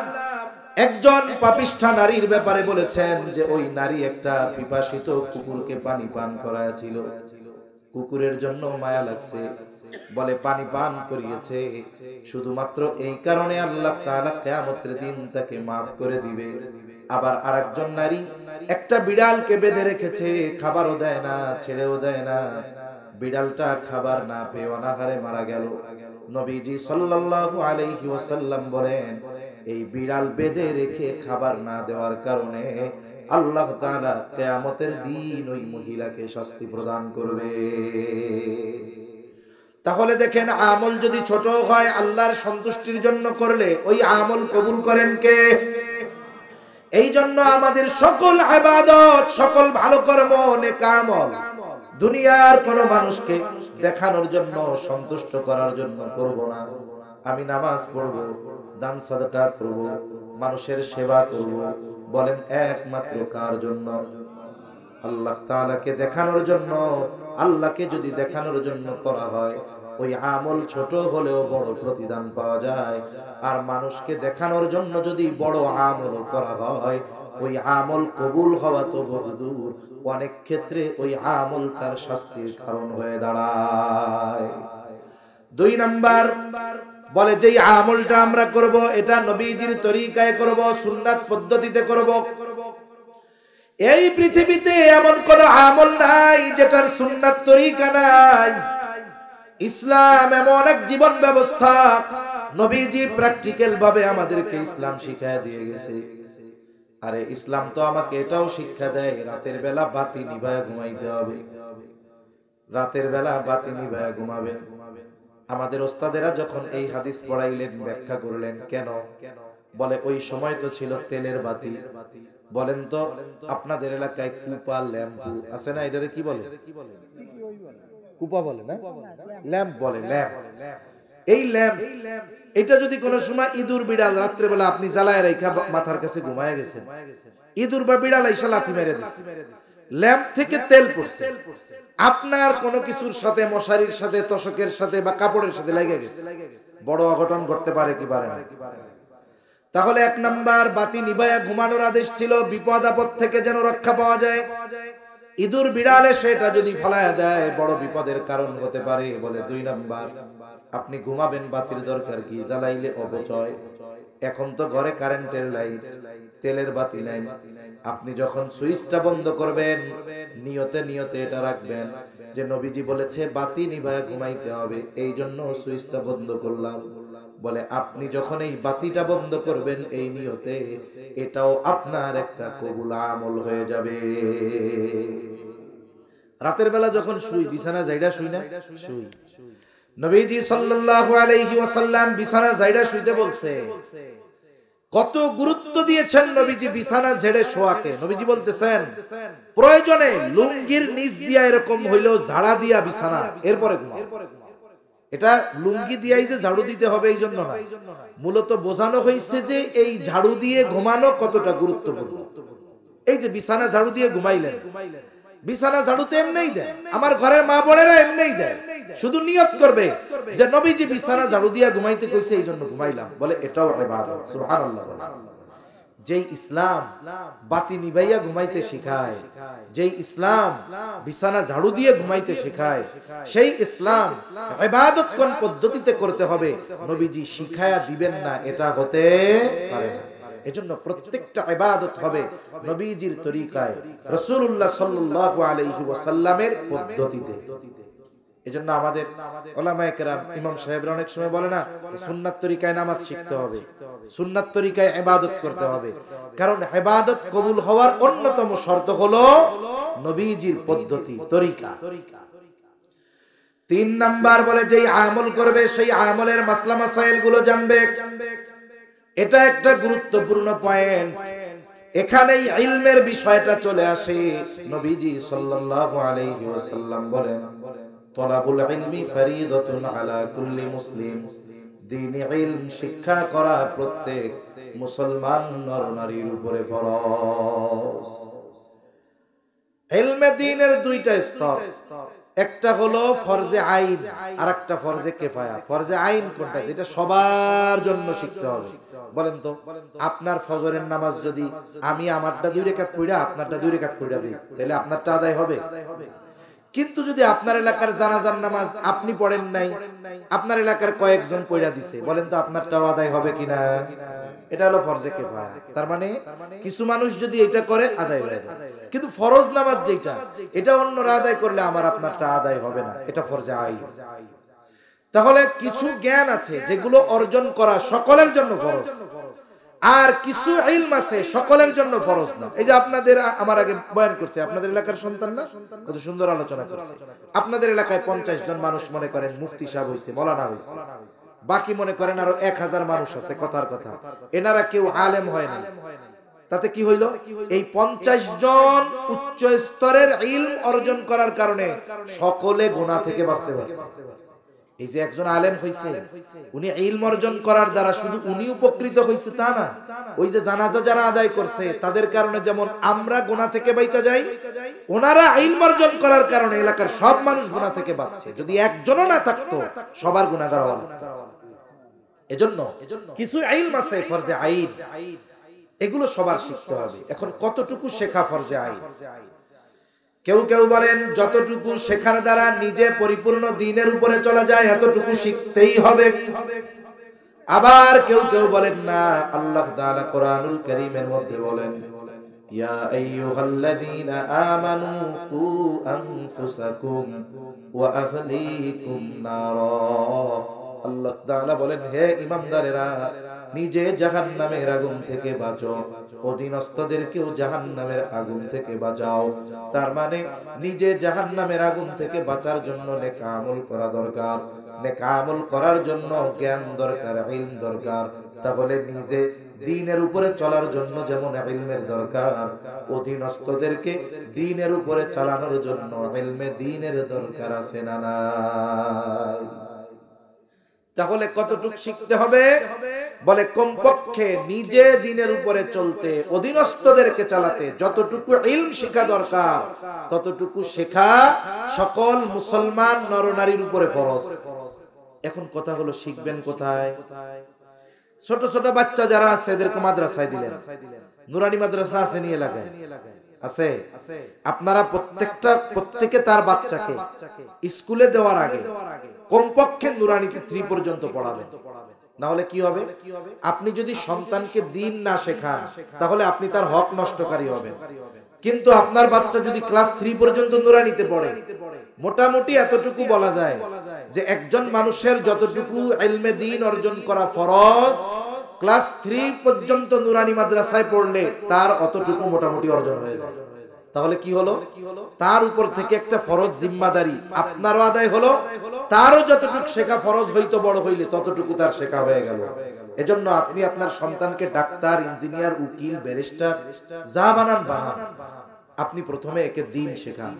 একজন পাপিষ্ঠা নারীর ব্যাপারে বলেছেন যে ওই নারী একটা পিপাসিত কুকুরকে পানি পান করায়াছিল। কুকুরের জন্য মায়া লাগছে, বলে পানি পান করিয়েছে শুধুমাত্র এই কারণে আল্লাহ তাআলা কিয়ামতের দিন তাকে maaf করে দিবে। আবার আরেকজন নারী একটা বিড়ালকে বেঁধে রেখেছে, খাবারও দেয় না, ছেড়েও দেয় না। বিড়ালটা খাবার না পেয়ে অনাহারে মারা গেল। নবীজি সাল্লাল্লাহু আলাইহি ওয়াসাল্লাম বলেন, এই বিড়াল বেঁধে রেখে খাবার না দেওয়ার কারণে আল্লাহ তাআলা কিয়ামতের দিন ওই মহিলাকে শাস্তি প্রদান করবে। তাহলে দেখেন, আমল যদি ছোট হয় আল্লাহর সন্তুষ্টির জন্য করলে ওই আমল কবুল করেন কে? এই জন্য আমাদের সকল ইবাদত, সকল ভালো কর্ম, নেক আমল দুনিয়ার কোন মানুষকে দেখানোর জন্য, সন্তুষ্ট করার জন্য করব না। আমি নামাজ পড়ব, দান সাদাকা করব, মানুষের সেবা করব, বলেন একমাত্র কার জন্য? আল্লাহ তাআলাকে দেখানোর জন্য। আল্লাহকে যদি দেখানোর জন্য করা হয় ওই আমল ছোট হলেও বড় প্রতিদান পাওয়া যায়। আর মানুষকে দেখানোর জন্য যদি বড় আমল করা হয় ওই আমল কবুল হওয়া তো বহুদূর, অনেক ক্ষেত্রে ওই আমল তার শাস্তির কারণ হয়ে দাঁড়ায়। 2 নাম্বার বলে, যেই আমলটা আমরা করব এটা নবীজির তরিকায় করব, সুন্নাত পদ্ধতিতে করব। এই পৃথিবীতে এমন কোন আমল নাই যেটার সুন্নাত তরিকা নাই। ইসলাম এমন এক জীবন ব্যবস্থা, নবীজি প্র্যাকটিক্যাল ভাবে আমাদেরকে ইসলাম শিখায় দিয়ে গেছে। আরে ইসলাম তো আমাকে এটাও শিক্ষা দেয়, রাতের বেলা বাতি নিভায়া ঘুমাইতে হবে। রাতের বেলা বাতি নিভায়া ঘুমাবেন। আমাদের ওস্তাদেরা যখন এই হাদিস পড়াইলেন, ব্যাখ্যা করলেন কেন, বলে ওই সময় তো ছিল তেলের বাতি। বলেন তো আপনাদের এলাকায় কুপা ল্যাম্প আছে না? এটারে কি বলে? কুপা বলে না, ল্যাম্প বলে। ল্যাম্প, এই ল্যাম্প, এটা যদি কোন সময় ইঁদুর বিড়াল রাত্রে বেলা আপনি জ্বালায় রেখা মাথার কাছে ঘুমায় গেছেন, ইঁদুর বা বিড়াল এসে লাথি মেরে দিচ্ছে, ল্যাম্প থেকে তেল পড়ছে, আপনার কোনো কিছুর সাথে, মশারির সাথে, তোশকের সাথে বা কাপড়ের সাথে লেগে গেছে, বড় অঘটন ঘটতে পারে কি পারে না? তাহলে 1 নাম্বার, বাতি নিভায়া ঘুমানোর আদেশ ছিল, বিপদ আপদ থেকে যেন রক্ষা পাওয়া যায়। ইঁদুর বিড়াল এসে এটা যদি ফালায়া দেয় বড় বিপদের কারণ হতে পারে। বলে 2 নাম্বার, আপনি ঘুমাবেন, বাতির দরকার কি? জ্বালাইলে অপচয়। এখন তো ঘরে কারেন্টের লাইট, তেলের বাতি নাই। আপনি যখন সুইচটা বন্ধ করবেন নিয়তে নিয়তে এটা রাখবেন যে নবীজি বলেছে বাতি নিভায়া ঘুমাইতে হবে, এই জন্য সুইচটা বন্ধ করলাম। বলে আপনি যখন এই বাতিটা বন্ধ করবেন এই নিয়তে, এটাও আপনার একটা কবুল আমল হয়ে যাবে। রাতের বেলা যখন শুই, বিছানা যাইডা শুই না, শুই, নবীজি সাল্লাল্লাহু আলাইহি ওয়াসাল্লাম বিছানা যাইডা শুইতে বলছে। কত গুরুত্ব দিয়েছেন নবীজি বিছানা ঝেড়ে শোয়াকে। নবীজি বলতেছেন প্রয়োজনে লুঙ্গির নিচ দিয়া এরকম হইলো ঝাড়া দিয়া বিছানা, এরপরে ঘুমাও। এটা লুঙ্গি দিয়াই যে ঝাড়ু দিতে হবে এই জন্য না, মূলত বোঝানো হয়েছে যে এই ঝাড়ু দিয়ে ঘুমানো কতটা গুরুত্বপূর্ণ। এই যে বিছানা ঝাড়ু দিয়ে ঘুমাইলেন, বিছানা ঝাড়ু তো এমনিই দেয়, আমার ঘরের মা বোনেরা এমনিই দেয়, শুধু নিয়ত করবে যে নবীজি বিছানা ঝাড়ু দিয়ে ঘুমাইতে কইছে এই জন্য ঘুমাইলাম, বলে এটাও ইবাদত। সুবহানাল্লাহ। যেই ইসলাম বাতি নিভাইয়া ঘুমাইতে শেখায়, যেই ইসলাম বিছানা ঝাড়ু দিয়ে ঘুমাইতে শেখায়, সেই ইসলাম ইবাদত কোন পদ্ধতিতে করতে হবে নবীজি শিখায়া দিবেন না, এটা হতে পারে না। এজন্য প্রত্যেকটা ইবাদত হবে নবীজির তরিকায়, রাসূলুল্লাহ সাল্লাল্লাহু আলাইহি ওয়াসাল্লামের পদ্ধতিতে। এজন্য আমাদের উলামায়ে কেরাম, ইমাম সাহেবরা অনেক সময় বলে না সুন্নাত তরিকায় নামাজ শিখতে হবে, সুন্নাত তরিকায় ইবাদত করতে হবে, কারণ ইবাদত কবুল হওয়ার অন্যতম শর্ত হলো নবীজির পদ্ধতি, তরিকা। 3 নাম্বার বলে যেই আমল করবে সেই আমলের মাসলা মাসাইল গুলো জানবে। এটা একটা গুরুত্বপূর্ণ পয়েন্ট। এখানেই ইলমের বিষয়টা চলে আসে। নবীজি সাল্লাল্লাহু আলাইহি ওয়াসাল্লাম বলেন তলাবুল ইলমি ফরিদাতুন আলা কুল্লি মুসলিম, দ্বীনি ইলম শিক্ষা করা প্রত্যেক মুসলমান নর নারীর উপরে ফরজ। ইলমে দ্বীনের 2টা স্তর, একটা হলো ফরজে আইন আর একটা ফরজে কিফায়া। ফরজে আইন কোনটা? যেটা সবার জন্য শিখতে হবে। বলেন তো আপনার ফজরের নামাজ যদি আমি আমারটা 2 রাকাত পড়া আপনারটা 2 রাকাত পড়া দিই তাহলে আপনারটা আদায় হবে? কিন্তু যদি আপনার এলাকার জানাজার নামাজ আপনি পড়েন নাই, আপনার এলাকার কয়েকজন পড়া দিছে, বলেন তো আপনারটাও আদায় হবে কিনা? এটা হলো ফরজে কিফায়া। তার মানে কিছু মানুষ যদি এটা করে আদায় হয়ে যায়, কিন্তু ফরজ নামাজ যেটা এটা অন্যরা আদায় করলে আমার আপনারটা আদায় হবে না, এটা ফরজে আইন। তাহলে কিছু জ্ঞান আছে যেগুলো অর্জন করা সকলের জন্য ফরজ, আর কিছু ইলম আছে সকলের জন্য ফরজ না। এই যে আপনাদের, আমার আগে বয়ান করছে, আপনাদের এলাকার সন্তান না, কত সুন্দর আলোচনা করছে। আপনাদের এলাকায় 50 জন মানুষ মনে করেন মুফতি সাহেব হইছে, মাওলানা হইছে, বাকি মনে করেন আরো 1000 মানুষ আছে কথার কথা, এনারা কেউ আলেম হয় না। তাতে কি হইল? এই 50 জন উচ্চ স্তরের ইলম অর্জন করার কারণে সকলে গুনাহ থেকে বাঁচতে পারছে। এই যে একজন আলেম হইছে, উনি ইলম অর্জন করার দ্বারা শুধু উনি উপকৃত হইছে তা না, ওই যে জানাজা যারা আদায় করছে তাদের কারণে যেমন আমরা গুনাহ থেকে বাইচা যাই, ওনারা ইলম অর্জন করার কারণে এলাকার সব মানুষ গুনাহ থেকে বাঁচছে। যদি একজনও না থাকতো সবার গুনাহগার হওয়া লাগতো। এজন্য কিছু ইলম আছে ফরজে আইন, এগুলো সবার শিখতে হবে। এখন কতটুকু শেখা ফরজে আইন? কেউ কেউ বলেন যতটুকু শেখার দ্বারা নিজে পরিপূর্ণ দ্বীনের উপরে চলা যায় এতটুকু শিখতেই হবে। আবার কেউ কেউ বলেন না, আল্লাহ তাআলা কোরআনুল কারীমের মধ্যে বলেন, ইয়া আইয়ুহাল্লাযীনা আমানু কু আনফুসাকুম ওয়া আহলিকুম নারা। আল্লাহ তাআলা বলেন, হে ঈমানদারেরা, নিজে জাহান্নামের আগুন থেকে বাঁচো, অধীনস্থদেরকেও জাহান্নামের আগুন থেকে বাঁচাও। তার মানে নিজে জাহান্নামের আগুন থেকে বাঁচার জন্য নেক আমল করা দরকার, নেক আমল করার জন্য জ্ঞান দরকার, ইলম দরকার। তাহলে নিজে দ্বীনের উপরে চলার জন্য যেমন ইলমের দরকার, অধীনস্থদেরকে দ্বীনের উপরে চালানোর জন্য ইলমে দ্বীনের দরকার আছে না নাই? তাহলে কতটুকু শিখতে হবে? বলে কমপক্ষে নিজে দ্বীনের উপরে চলতে, অধীনস্থদেরকে চালাতে যতটুকু ইলম শেখা দরকার ততটুকু শেখা সকল মুসলমান নরনারীর উপরে ফরজ। এখন কথা হলো শিখবেন কোথায়? ছোট ছোট বাচ্চা যারা আছে এদেরকে মাদ্রাসায় দিলেন, নুরানি মাদ্রাসা আছে নিয়ে লাগায় আছে। আপনারা প্রত্যেকে তার বাচ্চাকে স্কুলে দেওয়ার আগে কমপক্ষে নুরানিতে 3 পর্যন্ত পড়াবেন। না হলে কি হবে? আপনি যদি সন্তানকে দ্বীন না শেখান তাহলে আপনি তার হক নষ্টকারী হবেন। কিন্তু আপনার বাচ্চা যদি ক্লাস 3 পর্যন্ত নুরানিতে পড়ে, মোটামুটি এতটুকু বলা যায় যে একজন মানুষের যতটুকু ইলমে দ্বীন অর্জন করা ফরজ, ক্লাস 3 পর্যন্ত নুরানি মাদ্রাসায় পড়লে তার অতটুকু মোটামুটি অর্জন হয়ে যায়। তাহলে কি হলো? তার উপর থেকে একটা ফরজ জিম্মাদারি আপনারও আদায় হলো, তারও যতটুকু শেখা ফরজ হইতো বড় হইলে ততটুকু তার শেখা হয়ে গেল। এজন্য আপনি আপনার সন্তানকে ডাক্তার, ইঞ্জিনিয়ার, উকিল, ব্যারিস্টার যা বানান বানান, আপনি প্রথমে একে দ্বীন শেখান।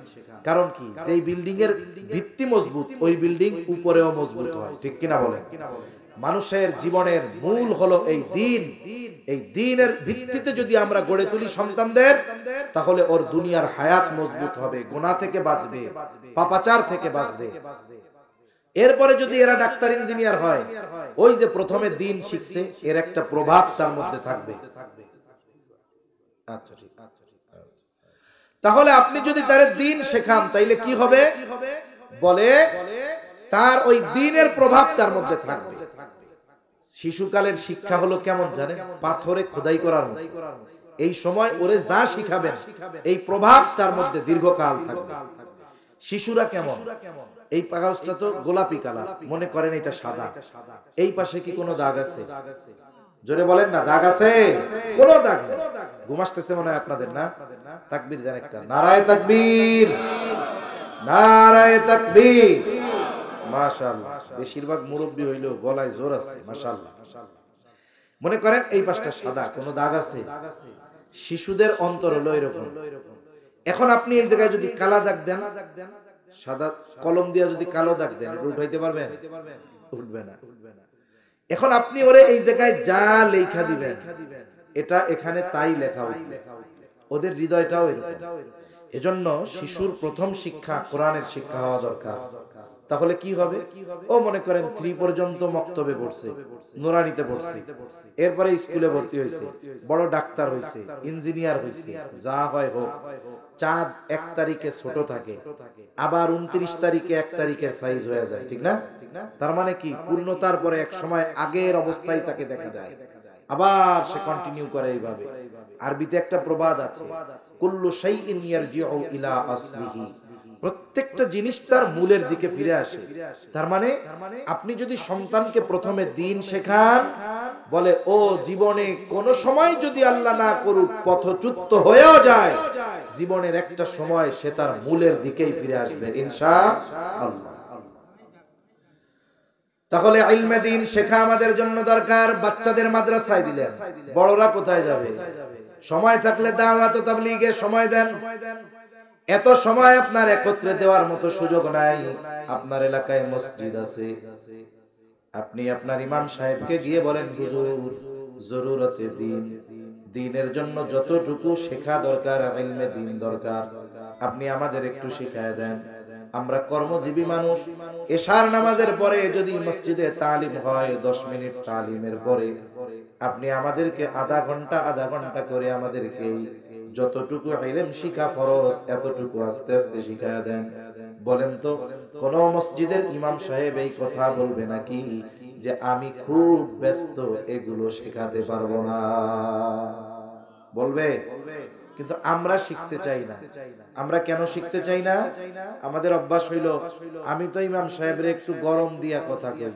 কারণ কি? যেই বিল্ডিং এর ভিত্তি মজবুত ওই বিল্ডিং উপরেও মজবুত হয়, ঠিক কিনা বলেন? মানুষের জীবনের মূল হলো এই দ্বীন। এই দ্বীনের ভিত্তিতে যদি আমরা গড়ে তুলি সন্তানদের, তাহলে ওর দুনিয়ার হায়াত মজবুত হবে, গুনাহ থেকে বাঁচবে, পাপাচার থেকে বাঁচবে। এরপরে যদি এরা ডাক্তার, ইঞ্জিনিয়ার হয়, ওই যে প্রথমে দ্বীন শিখছে এর একটা প্রভাব তার মধ্যে থাকবে। আচ্ছা ঠিক আছে। তাহলে আপনি যদি তার দ্বীন শেখান তাইলে কি হবে? বলে তার ওই দ্বীনের প্রভাব তার মধ্যে থাকবে। শিশুকালের শিক্ষা হলো কেমন জানেন? পাথরে খোদাই করার মতো। এই সময় ওরে যা শিখাবেন এই প্রভাব তার মধ্যে দীর্ঘকাল থাকবে। শিশুরা কেমন? এই কাগজটা তো গোলাপি কালার, মনে করেন এটা সাদা, এই পাশে কি কোনো দাগ আছে? জোরে বলেন না, দাগ আছে? কোনো দাগ নেই। ঘুম আসতেছে মনে হয় আপনাদের, না? তাকবীর দেন একটা, নারায়ে তাকবীর, নারায়ে তাকবীর। মাশাআল্লাহ, বেশিরভাগ মুরব্বি হইলেও গলায় জোর আছে, মাশাআল্লাহ। মনে করেন এই পাশটা সাদা, কোনো দাগ আছে? শিশুদের অন্তর হলো এরকম। এখন আপনি এই জায়গায় যদি কালা দাগ দেন, সাদা কলম দিয়ে যদি কালো দাগ দেন, এটা উঠাইতে পারবেন? উঠবে না। এখন আপনি ওরে এই জায়গায় যা লেখা দিবেন এটা এখানে তাই লেখা উঠবে। ওদের হৃদয়টাও এরকম। এজন্য শিশুর প্রথম শিক্ষা কোরআনের শিক্ষা হওয়া দরকার। তাহলে কি হবে? ও মনে করেন 3 পর্যন্ত মক্তবে পড়ছে, নুরানিতে পড়ছে, এরপরে স্কুলে ভর্তি হয়েছে, বড় ডাক্তার হয়েছে, ইঞ্জিনিয়ার হয়েছে, যা হয় হোক, চাঁদ 1 তারিখে ছোট থাকে, আবার 29 তারিখে 1 তারিখের সাইজ হয়ে যায়, ঠিক না? তার মানে কি? পূর্ণতার পরে এক সময় আগের অবস্থায় তাকে দেখা যায়, আবার সে কন্টিনিউ করে এইভাবে। আরবিতে একটা প্রবাদ আছে, কুল্লু শাইইন ইয়ারজিউ ইলা আসলিহি, প্রত্যেকটা জিনিস তার মূলের দিকে ফিরে আসে। তার মানে আপনি যদি সন্তানকে প্রথমে দ্বীন শেখান, বলে ও জীবনে কোন সময় যদি আল্লাহ না করুক পথচ্যুত হয়েও যায়, জীবনের একটা সময় সে তার মূলের দিকেই ফিরে আসবে ইনশাআল্লাহ। তাহলে ইলমে দ্বীন শেখা আমাদের জন্য দরকার। বাচ্চাদের মাদ্রাসায় দিলেন, বড়রা কোথায় যাবে? সময় থাকলে দাওয়াত ও তাবলীগে সময় দেন। এত সময় আপনার একত্রে দেওয়ার মতো সুযোগ নাই। আপনার এলাকায় মসজিদ আছে, আপনি আপনার ইমাম সাহেবকে গিয়ে বলেন হুজুর জরুরতে দ্বীন, দ্বীনের জন্য যতটুকু শেখা দরকার, ইলমে দ্বীন দরকার, আপনি আমাদের একটু শিখায় দেন। আমরা কর্মজীবী মানুষ, এশার নামাজের পরে যদি মসজিদে তালিম হয় 10 মিনিট তালিমের পরে আপনি আমাদেরকে আধা ঘন্টা করে আমাদেরকে যতটুকু ইলম শিখা ফরজ এতটুকু আস্তে আস্তে শিখায় দেন। বলেন তো কোন মসজিদের ইমাম সাহেব এই কথা বলবে নাকি যে আমি খুব ব্যস্ত, এগুলো শেখাতে পারবো না? বলবে? কিন্তু আমরা শিখতে চাই না। আমরা কেন শিখতে চাই না? আমাদের অভ্যাস হইল আমি তো ইমাম সাহেবরে একটু গরম দিয়া কথা কই,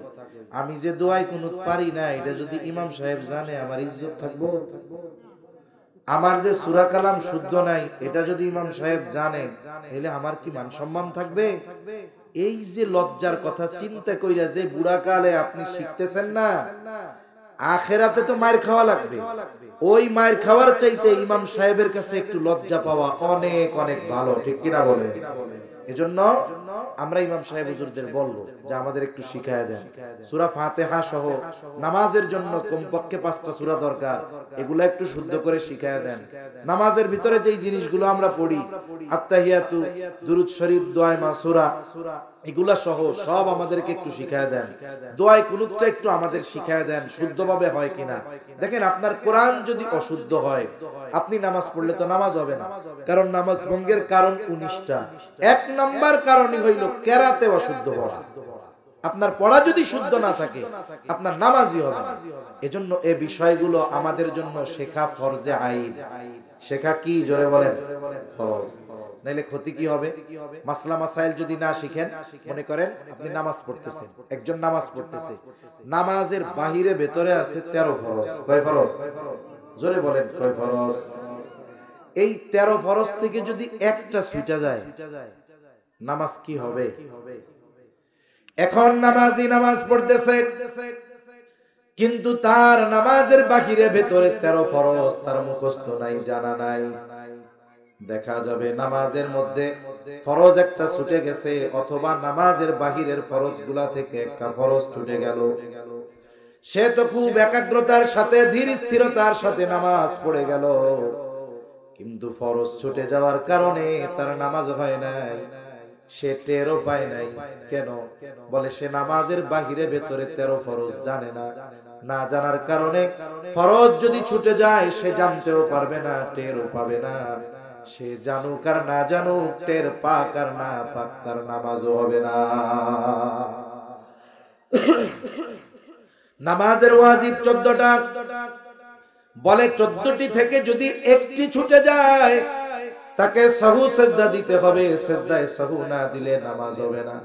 আমি যে দোয়ায় কুনুত পারি না এটা যদি ইমাম সাহেব জানে আমার ইজ্জত থাকবো? আমার যে সূরা কালাম শুদ্ধ নাই এটা যদি ইমাম সাহেব জানে তাহলে আমার কি মান সম্মান থাকবে? এই যে লজ্জার কথা চিন্তা কইরা যে বুড়া কালে আপনি শিখতেছেন না, আখেরাতে তো মার খাওয়া লাগবে। ওই মার খাওয়ার চাইতে ইমাম সাহেবের কাছে একটু লজ্জা পাওয়া অনেক অনেক ভালো, ঠিক কিনা বলে? এজন্য আমরা ইমাম সাহেব হুজুরদের বলবো যে আমাদের একটু শিখায় দেন। সূরা ফাতিহা সহ নামাজের জন্য কমপক্ষে 5টা সূরা দরকার, এগুলা একটু শুদ্ধ করে শিখায় দেন। নামাজের ভিতরে যেই জিনিসগুলো আমরা পড়ি, আত্তাহিয়াতু, দুরূদ শরীফ, দোয়া মাসুরা, এগুলা সহ সব আমাদেরকে একটু শিখায় দেন। দোয়া কুনুতটা একটু আমাদের শিখায় দেন, শুদ্ধভাবে হয় কিনা। দেখেন আপনার কোরআন যদি অশুদ্ধ হয় আপনি নামাজ পড়লে তো নামাজ হবে না, কারণ নামাজ ভঙ্গের কারণ 19টা। 1 নাম্বার কারণই হইল কেরাতে অশুদ্ধ হওয়া। আপনার পড়া যদি শুদ্ধ না থাকে আপনার নামাজই হবে না। এজন্য এই বিষয়গুলো আমাদের জন্য শেখা ফরজে আইন। শেখা কি জোরে বলেন? ফরজ। নাইলে ক্ষতি কি হবে? মাসলা মাসাইল যদি না শিখেন, মনে করেন আপনি নামাজ পড়তেছেন, একজন নামাজ পড়তেছে, নামাজের বাহিরে ভেতরে আছে 13 ফরজ। কয় ফরজ? জোরে বলেন কয় ফরজ? এই 13 ফরজ থেকে যদি একটা ছুটা যায় নামাজ কি হবে? এখন নামাজি নামাজ পড়তেছে কিন্তু তার নামাজের বাহিরে ভেতরে 13 ফরজ তার মুখস্থ নাই, জানা নাই। দেখা যাবে নামাজের মধ্যে ফরজ একটা ছুটে গেছে, অথবা নামাজের বাহিরের ফরজগুলা থেকে একটা ফরজ ছুটে গেল। সে তো খুব একাগ্রতার সাথে ধীর স্থিরতার সাথে নামাজ পড়ে গেল, কিন্তু ফরজ ছুটে যাওয়ার কারণে তার নামাজ হয় নাই, সে টেরও পায় নাই। কেন? বলে সে নামাজের বাহিরে ভেতরে 13 ফরজ জানে না। না জানার কারণে ফরজ যদি ছুটে যায় সে জানতেও পারবে না, টেরও পাবে না। সে জানুক আর না জানুক, টের পাক আর না পাক, তার নামাজও হবে না। নামাজের ওয়াজিব 14টা, বলে 14টি থেকে যদি একটি ছুটে যায় তাকে সাহু সিজদা দিতে হবে, সিজদায়ে সাহু না দিলে নামাজ হবে না।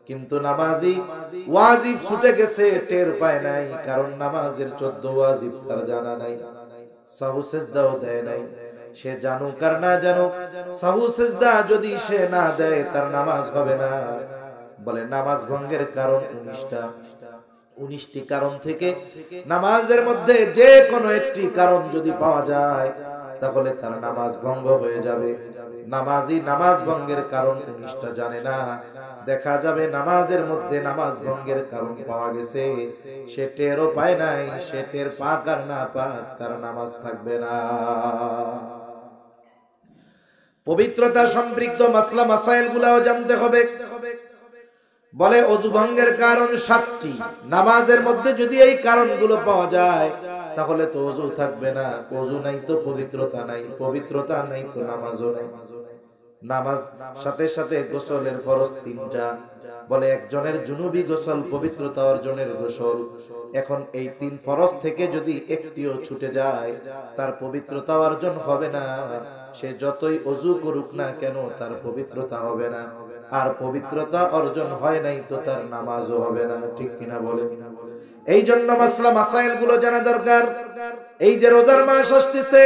কিন্তু নামাজি ওয়াজিব ছুটে গেছে, টের পায় নাই, কারণ নামাজের 14 ওয়াজিব তার জানা নাই, সাহু সিজদাও দেয় নাই। সে জানুক আর না জানুক, সাহু সিজদা যদি সে না দেয় তার নামাজ হবে না। বলে নামাজ ভঙ্গের কারণ 19টা। 19টি কারণ থেকে নামাজের মধ্যে যে কোনো একটি কারণ যদি পাওয়া যায় তাহলে তার নামাজ ভঙ্গ হয়ে যাবে। নামাজি নামাজ ভঙ্গের কারণ 19টা জানে না। দেখা যাবে নামাজের মধ্যে নামাজ ভঙ্গের কারণ পাওয়া গেছে, সে টেরও পায় নাই, সে টের পাক আর না পাক তার নামাজ থাকবে না। পবিত্রতা সম্পৃক্ত মাসলা মাসাইল গুলাও জানতে হবে। বলে অজু ভঙ্গের কারণ 7টি, নামাজের মধ্যে যদি এই কারণগুলো পাওয়া যায় তাহলে তো অজু থাকবে না। অজু নাই তো পবিত্রতা নাই, পবিত্রতা নাই তো নামাজও নাই। নামাজ সাথে সাথে গোসলের ফরজ 3টা। বলে একজনের জুনুবি গোসল, পবিত্রতা অর্জনের গোসল। এখন এই 3 ফরজ থেকে যদি একটিও ছুটে যায় তার পবিত্রতা অর্জন হবে না। সে যতই অজু করুক না কেন তার পবিত্রতা হবে না, আর পবিত্রতা অর্জন হয় নাই তো তার নামাজও হবে না, ঠিক কিনা বলে? এই জন্য মাসলা মাসাইল গুলো জানা দরকার। এই যে রোজার মাস আসতেছে,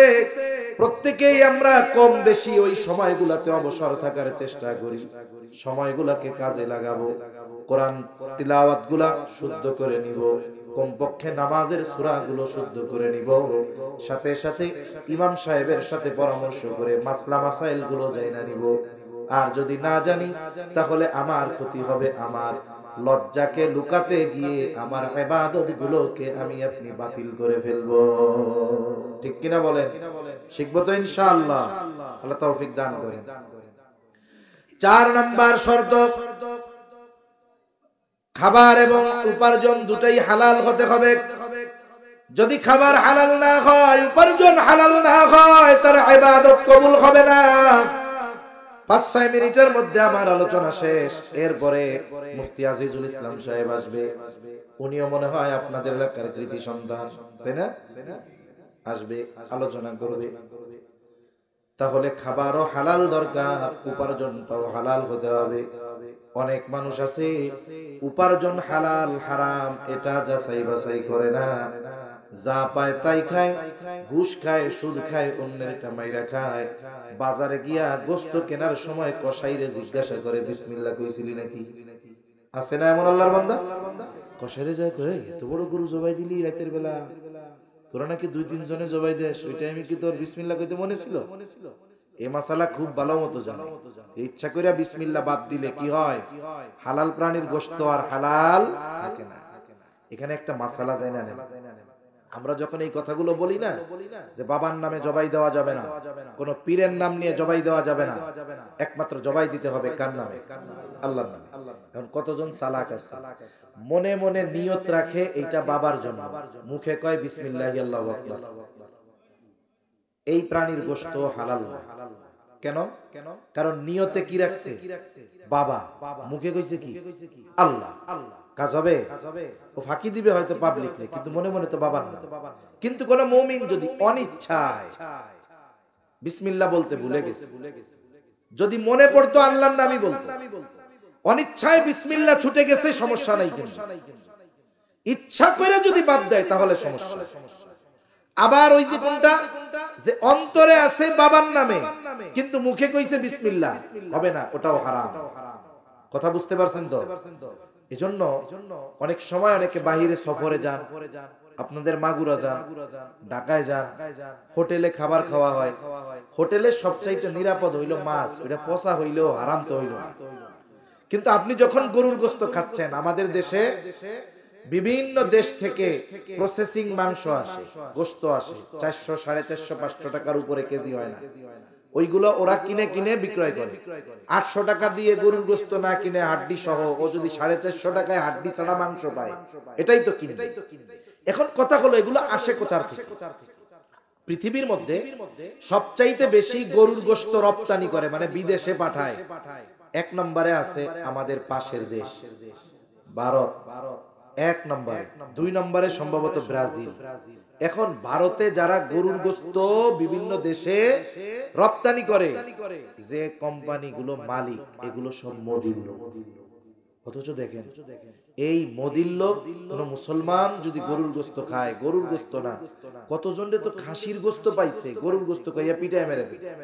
প্রত্যেকেই আমরা কম বেশি ওই সময়গুলোতে অবসর থাকার চেষ্টা করি, সময়গুলোকে কাজে লাগাবো, কোরআন তিলাওয়াত গুলা শুদ্ধ করে নিব, কমপক্ষে নামাজের সূরাগুলো শুদ্ধ করে নিব, সাথে সাথে ইমাম সাহেবের সাথে পরামর্শ করে মাসলা মাসাইল গুলো জানা নিব। আর যদি না জানি তাহলে আমার ক্ষতি হবে, আমার লজ্জাকে লুকাতে গিয়ে আমার ইবাদত গুলোকে আমি আপনি বাতিল করে ফেলবো। ঠিক কিনা বলেন? শিখবো তো ইনশাআল্লাহ, আল্লাহ তৌফিক দান করেন। 4 নাম্বার শর্ত, খাবার এবং উপার্জন দুটাই হালাল হতে হবে। যদি খাবার হালাল না হয়, উপার্জন হালাল না হয়, তার ইবাদত কবুল হবে না। 5-6 মিনিটের মধ্যে আমার আলোচনা শেষ। এরপরে মুফতি আজিজুল ইসলাম সাহেব আসবে, উনিও মনে হয় আপনাদের এলাকার কৃতি সন্তান, তাই না? আসবে, আলোচনা করবে। তাহলে খাবারও হালাল দরকার, উপার্জনটাও হালাল হতে হবে। অনেক মানুষ আছে উপার্জন হালাল হারাম এটা যাচাই বাছাই করে না, যা পায় তাই খায়, ঘুষ খায়, সুদ খায়, অন্যের কামাইরা খায়। বাজারে গিয়া গোশত কেনার সময় কসাইরে জিজ্ঞাসা করে বিসমিল্লাহ কইছিলি নাকি? আছে না এমন আল্লাহর বান্দা? কসাইরে যায় কই, এত বড় গরু জবাই দিলি রাতের বেলা, তোরা নাকি 2-3 জনে জবাই দেস, ওই টাইমে কি তোর বিসমিল্লাহ কইতে মনে ছিল? এই মাসালা খুব ভালো মতো জানে। ইচ্ছা কইরা বিসমিল্লাহ বাদ দিলে কি হয়? হালাল প্রাণীর গোশত আর হালাল থাকে না। এখানে একটা মাসালা যায় না, আমরা যখন এই কথাগুলো বলি না যে বাবার নামে জবাই দেওয়া যাবে না, কোন পীরের নাম নিয়ে জবাই দেওয়া যাবে না, একমাত্র জবাই দিতে হবে কার নামে? আল্লাহর নামে। এখন কতজন সালাক আছে, মনে মনে নিয়ত রাখে এইটা বাবার জন্য, মুখে কয় বিসমিল্লাহি আল্লাহু আকবার, এই প্রাণীর গোশত হালাল না। কেন? কারণ নিয়তে কি রাখছে? বাবা, মুখে কইছে কি? আল্লাহ। কাজ হবে? ও ফাঁকি দিবে হয়তো পাবলিকলি, কিন্তু মনে মনে তো বাবার নাম। কিন্তু কোন মুমিন যদি অনিচ্ছায় বিসমিল্লাহ বলতে ভুলে গেছে, যদি মনে পড়তো আল্লাহর নামই বলতো, অনিচ্ছায় বিসমিল্লাহ ছুটে গেছে, সমস্যা নাই। কিন্তু ইচ্ছা করে যদি বাদ দেয় তাহলে সমস্যা। আবার ওই যে কোনটা, যে অন্তরে আছে বাবার নামে কিন্তু মুখে কইছে বিসমিল্লাহ, হবে না, ওটাও হারাম। কথা বুঝতে পারছেন তো? এজন্য অনেক সময় অনেকে বাহিরে সফরে যান, আপনাদের মাগুরা যান, ঢাকায় যান, হোটেলে খাবার খাওয়া হয়। হোটেলে সবচাইতে নিরাপদ হইল মাছ, ওটা পচা হইলেও হারাম তো হইল না। কিন্তু আপনি যখন গরুর গোশত খাচ্ছেন, আমাদের দেশে বিভিন্ন দেশ থেকে প্রসেসিং মাংস আসে, গোশত আসে, 400, 450, 500 টাকার উপরে কেজি হয় না। ওইগুলো ওরা কিনে কিনে বিক্রয় করে। 800 টাকা দিয়ে গরুর গোশত না কিনে হাড্ডি সহ, ও যদি 450 টাকায় হাড্ডি ছাড়া মাংস পায়, এটাই তো কিনবে। এখন কথা হলো এগুলো আসে কোথার থেকে? পৃথিবীর মধ্যে সবচাইতে বেশি গরুর গোশত রপ্তানি করে, মানে বিদেশে পাঠায়, 1 নম্বরে আছে আমাদের পাশের দেশ ভারত, 1 নম্বর। 2 নম্বরে সম্ভবত ব্রাজিল। এখন ভারতে যারা গরুর গোশত বিভিন্ন দেশে রপ্তানি করে, যে কোম্পানিগুলো মালিক, এগুলো সব মদিল্য। অথচ দেখেন এই মদিল্য, কোন মুসলমান যদি গরুর গোশত খায়, গরুর গোশত না, কতজনে তো খাসির গোশত পাইছে, গরুর গোশত খাইয়া পিটায় মেরে দিচ্ছে।